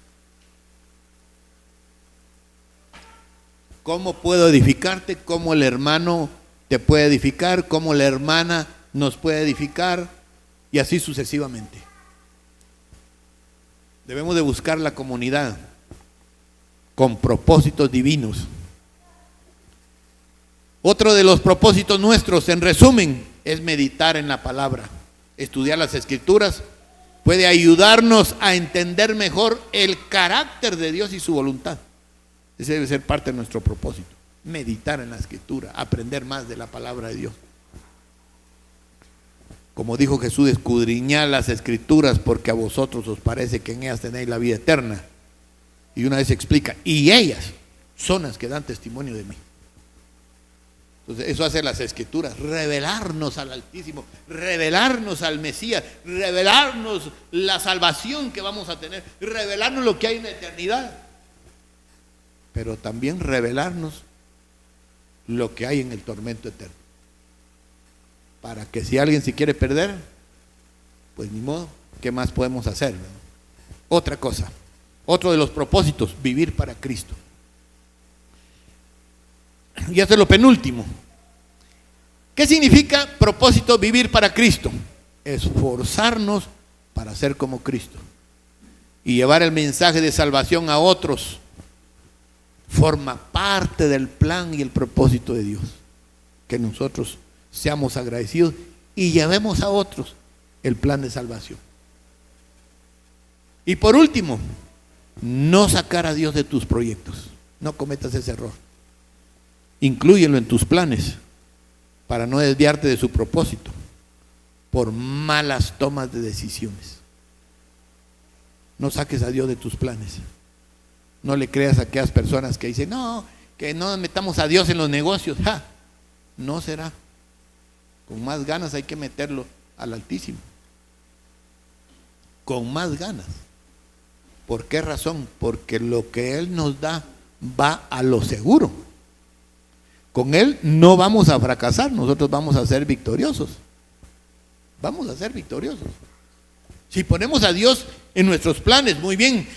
¿Cómo puedo edificarte? ¿Cómo el hermano te puede edificar? ¿Cómo la hermana nos puede edificar? Y así sucesivamente. Debemos de buscar la comunidad con propósitos divinos. Otro de los propósitos nuestros, en resumen, es meditar en la palabra. Estudiar las Escrituras puede ayudarnos a entender mejor el carácter de Dios y su voluntad. Ese debe ser parte de nuestro propósito. Meditar en la Escritura, aprender más de la palabra de Dios. Como dijo Jesús, escudriñad las Escrituras porque a vosotros os parece que en ellas tenéis la vida eterna. Y una vez explica, y ellas son las que dan testimonio de mí. Entonces eso hace las Escrituras, revelarnos al Altísimo, revelarnos al Mesías, revelarnos la salvación que vamos a tener, revelarnos lo que hay en la eternidad, pero también revelarnos lo que hay en el tormento eterno, para que si alguien se quiere perder, pues ni modo, ¿qué más podemos hacer? Otra cosa, otro de los propósitos, vivir para Cristo. Y esto es lo penúltimo. ¿Qué significa propósito vivir para Cristo? Esforzarnos para ser como Cristo y llevar el mensaje de salvación a otros. Forma parte del plan y el propósito de Dios. Que nosotros seamos agradecidos y llevemos a otros el plan de salvación. Y por último, no sacar a Dios de tus proyectos. No cometas ese error. Inclúyelo en tus planes para no desviarte de su propósito por malas tomas de decisiones. No saques a Dios de tus planes. No le creas a aquellas personas que dicen, no, que no metamos a Dios en los negocios. ¡Ja! No será. Con más ganas hay que meterlo al Altísimo. Con más ganas. ¿Por qué razón? Porque lo que Él nos da va a lo seguro. Con Él no vamos a fracasar, nosotros vamos a ser victoriosos. Vamos a ser victoriosos. Si ponemos a Dios en nuestros planes, muy bien,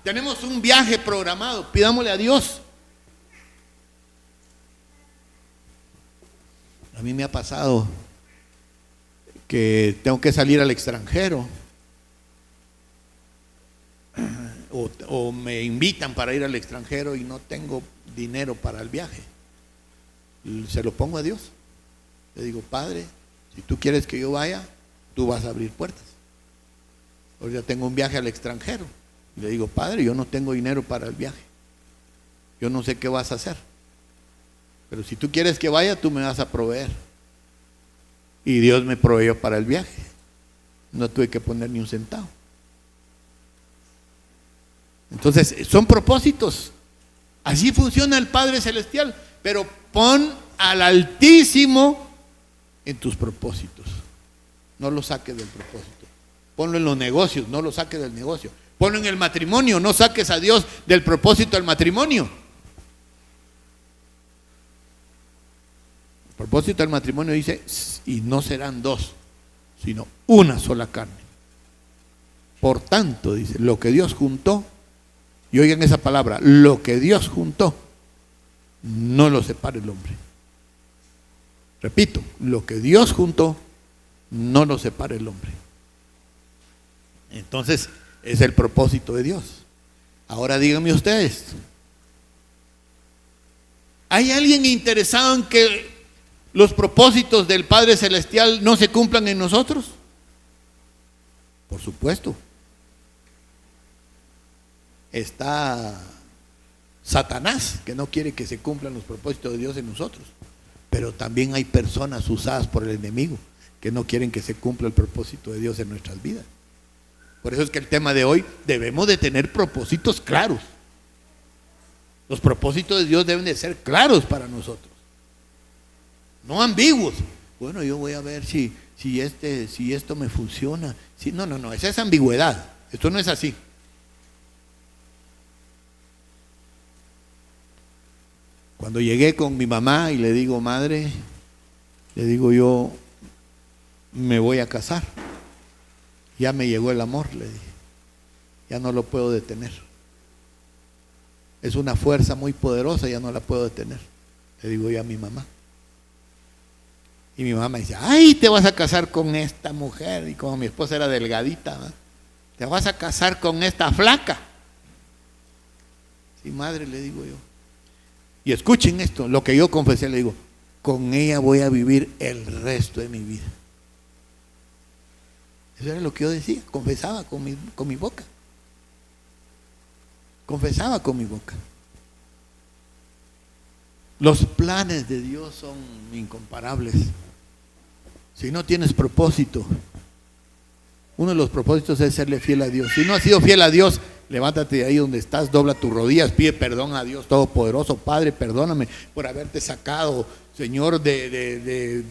tenemos un viaje programado, pidámosle a Dios. A mí me ha pasado que tengo que salir al extranjero o me invitan para ir al extranjero y no tengo dinero para el viaje. Se lo pongo a Dios. Le digo, Padre, si tú quieres que yo vaya, tú vas a abrir puertas. Ahorita tengo un viaje al extranjero. Y le digo, Padre, yo no tengo dinero para el viaje. Yo no sé qué vas a hacer. Pero si tú quieres que vaya, tú me vas a proveer. Y Dios me proveyó para el viaje. No tuve que poner ni un centavo. Entonces, son propósitos. Así funciona el Padre Celestial. Pero pon al Altísimo en tus propósitos. No lo saques del propósito. Ponlo en los negocios, no lo saques del negocio. Ponlo en el matrimonio, no saques a Dios del propósito del matrimonio. El propósito del matrimonio dice, y no serán dos, sino una sola carne. Por tanto, dice, lo que Dios juntó, y oigan esa palabra, lo que Dios juntó, no lo separe el hombre. Repito, lo que Dios juntó, no lo separe el hombre. Entonces, es el propósito de Dios. Ahora díganme ustedes, ¿hay alguien interesado en que los propósitos del Padre Celestial no se cumplan en nosotros? Por supuesto. Está Satanás, que no quiere que se cumplan los propósitos de Dios en nosotros. Pero también hay personas usadas por el enemigo que no quieren que se cumpla el propósito de Dios en nuestras vidas. Por eso es que el tema de hoy, debemos de tener propósitos claros. Los propósitos de Dios deben de ser claros para nosotros, no ambiguos. Bueno, yo voy a ver si esto me funciona. No, esa es ambigüedad. Esto no es así. Cuando llegué con mi mamá y le digo, madre, le digo yo, me voy a casar. Ya me llegó el amor, le dije. Ya no lo puedo detener. Es una fuerza muy poderosa, ya no la puedo detener. Le digo yo a mi mamá. Y mi mamá me dice, ay, te vas a casar con esta mujer. Y como mi esposa era delgadita, ¿verdad? Te vas a casar con esta flaca. Sí, madre, le digo yo. Y escuchen esto, lo que yo confesé, le digo, con ella voy a vivir el resto de mi vida. Eso era lo que yo decía, confesaba con mi boca. Confesaba con mi boca. Los planes de Dios son incomparables. Si no tienes propósito, uno de los propósitos es serle fiel a Dios. Si no has sido fiel a Dios, levántate de ahí donde estás, dobla tus rodillas, pide perdón a Dios Todopoderoso. Padre, perdóname por haberte sacado, Señor, del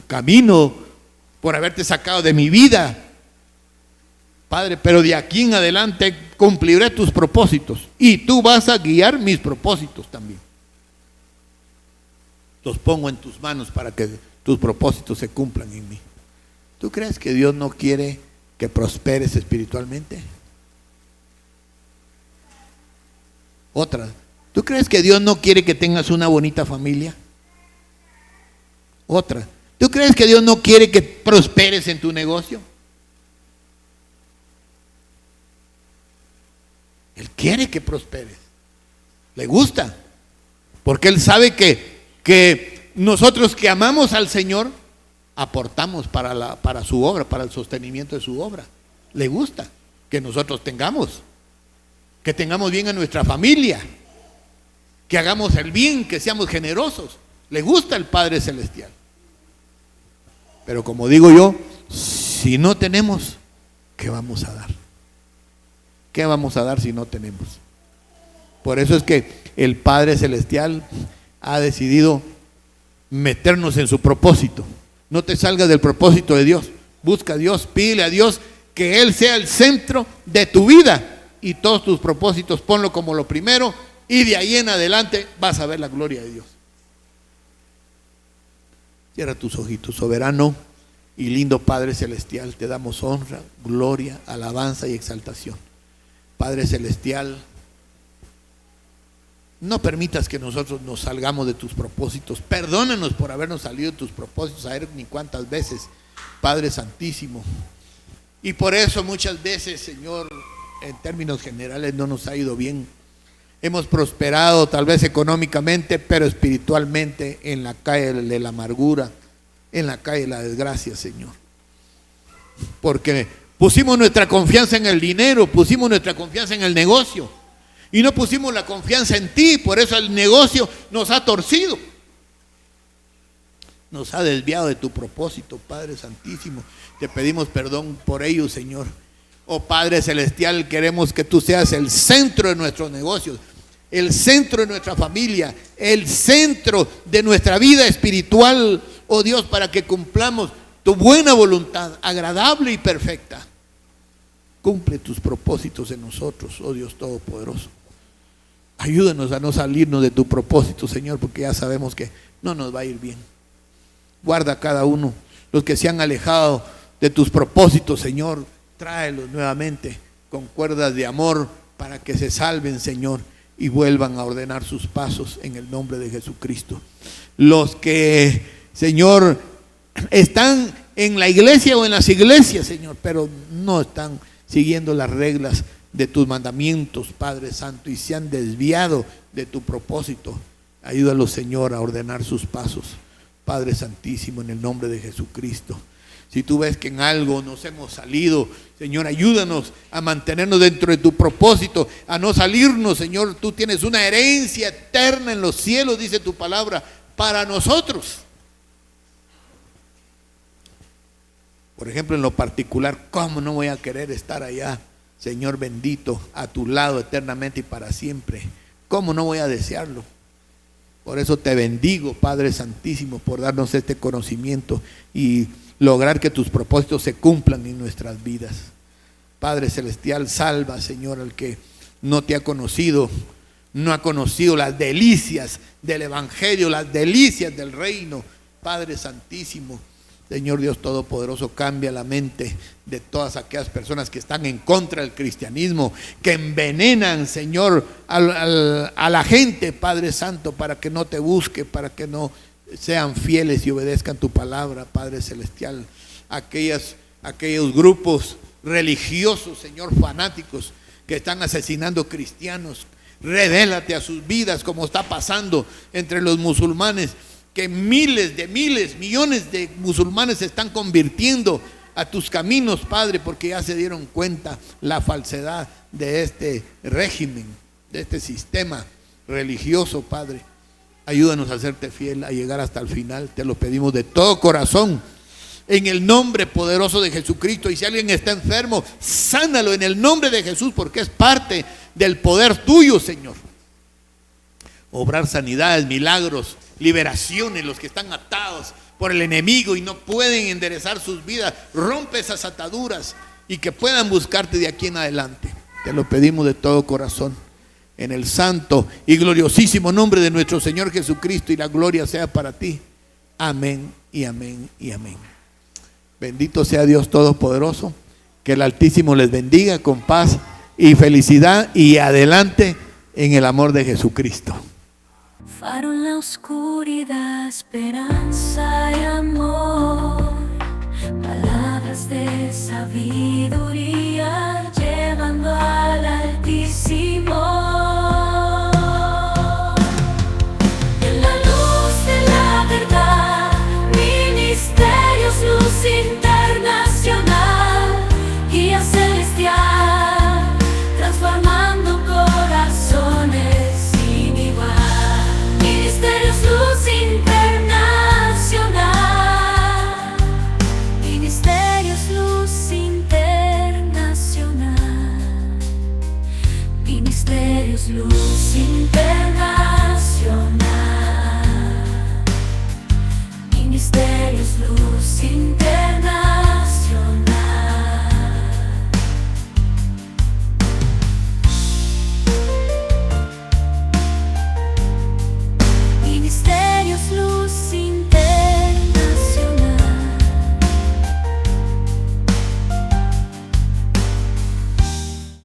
camino, por haberte sacado de mi vida. Padre, pero de aquí en adelante cumpliré tus propósitos y tú vas a guiar mis propósitos también. Los pongo en tus manos para que tus propósitos se cumplan en mí. ¿Tú crees que Dios no quiere que prosperes espiritualmente? Otra, ¿tú crees que Dios no quiere que tengas una bonita familia? Otra, ¿tú crees que Dios no quiere que prosperes en tu negocio? Él quiere que prosperes. Le gusta. Porque Él sabe que nosotros que amamos al Señor, aportamos para su obra, para el sostenimiento de su obra. Le gusta que nosotros tengamos bien a nuestra familia, que hagamos el bien, que seamos generosos. Le gusta el Padre Celestial. Pero como digo yo, si no tenemos, ¿qué vamos a dar? ¿Qué vamos a dar si no tenemos? Por eso es que el Padre Celestial ha decidido meternos en su propósito. No te salgas del propósito de Dios. Busca a Dios, pídele a Dios que Él sea el centro de tu vida. Y todos tus propósitos ponlo como lo primero. Y de ahí en adelante vas a ver la gloria de Dios. Cierra tus ojitos, soberano y lindo Padre Celestial. Te damos honra, gloria, alabanza y exaltación. Padre Celestial, no permitas que nosotros nos salgamos de tus propósitos. Perdónanos por habernos salido de tus propósitos, a ver ni cuántas veces, Padre Santísimo. Y por eso muchas veces, Señor, en términos generales no nos ha ido bien. Hemos prosperado tal vez económicamente, pero espiritualmente en la calle de la amargura, en la calle de la desgracia, Señor. Porque pusimos nuestra confianza en el dinero, pusimos nuestra confianza en el negocio y no pusimos la confianza en ti. Por eso el negocio nos ha torcido, nos ha desviado de tu propósito, Padre Santísimo. Te pedimos perdón por ello, Señor. Oh Padre Celestial, queremos que tú seas el centro de nuestros negocios, el centro de nuestra familia, el centro de nuestra vida espiritual, oh Dios, para que cumplamos tu buena voluntad, agradable y perfecta. Cumple tus propósitos en nosotros, oh Dios Todopoderoso. Ayúdanos a no salirnos de tu propósito, Señor, porque ya sabemos que no nos va a ir bien. Guarda a cada uno, los que se han alejado de tus propósitos, Señor, tráelos nuevamente con cuerdas de amor para que se salven, Señor, y vuelvan a ordenar sus pasos en el nombre de Jesucristo. Los que, Señor, están en la iglesia o en las iglesias, Señor, pero no están siguiendo las reglas de tus mandamientos, Padre Santo, y se han desviado de tu propósito. Ayúdalos, Señor, a ordenar sus pasos, Padre Santísimo, en el nombre de Jesucristo. Si tú ves que en algo nos hemos salido, Señor, ayúdanos a mantenernos dentro de tu propósito, a no salirnos, Señor. Tú tienes una herencia eterna en los cielos, dice tu palabra, para nosotros. Por ejemplo, en lo particular, ¿cómo no voy a querer estar allá, Señor bendito, a tu lado eternamente y para siempre? ¿Cómo no voy a desearlo? Por eso te bendigo, Padre Santísimo, por darnos este conocimiento y lograr que tus propósitos se cumplan en nuestras vidas. Padre Celestial, salva, Señor, al que no te ha conocido, no ha conocido las delicias del Evangelio, las delicias del reino. Padre Santísimo, Señor Dios Todopoderoso, cambia la mente de todas aquellas personas que están en contra del cristianismo, que envenenan, Señor, a la gente, Padre Santo, para que no te busque, para que no sean fieles y obedezcan tu palabra, Padre Celestial. Aquellos grupos religiosos, Señor, fanáticos, que están asesinando cristianos, revélate a sus vidas, como está pasando entre los musulmanes, que millones, millones de musulmanes se están convirtiendo a tus caminos, Padre, porque ya se dieron cuenta la falsedad de este régimen, de este sistema religioso, Padre. Ayúdanos a hacerte fiel, a llegar hasta el final. Te lo pedimos de todo corazón, en el nombre poderoso de Jesucristo. Y si alguien está enfermo, sánalo en el nombre de Jesús, porque es parte del poder tuyo, Señor. Obrar sanidades, milagros, liberaciones, los que están atados por el enemigo y no pueden enderezar sus vidas. Rompe esas ataduras y que puedan buscarte de aquí en adelante. Te lo pedimos de todo corazón, en el santo y gloriosísimo nombre de nuestro Señor Jesucristo, y la gloria sea para ti. Amén y amén y amén. Bendito sea Dios Todopoderoso. Que el Altísimo les bendiga con paz y felicidad, y adelante en el amor de Jesucristo. Faro en la oscuridad, esperanza y amor. Palabras de sabiduría llevando al Altísimo.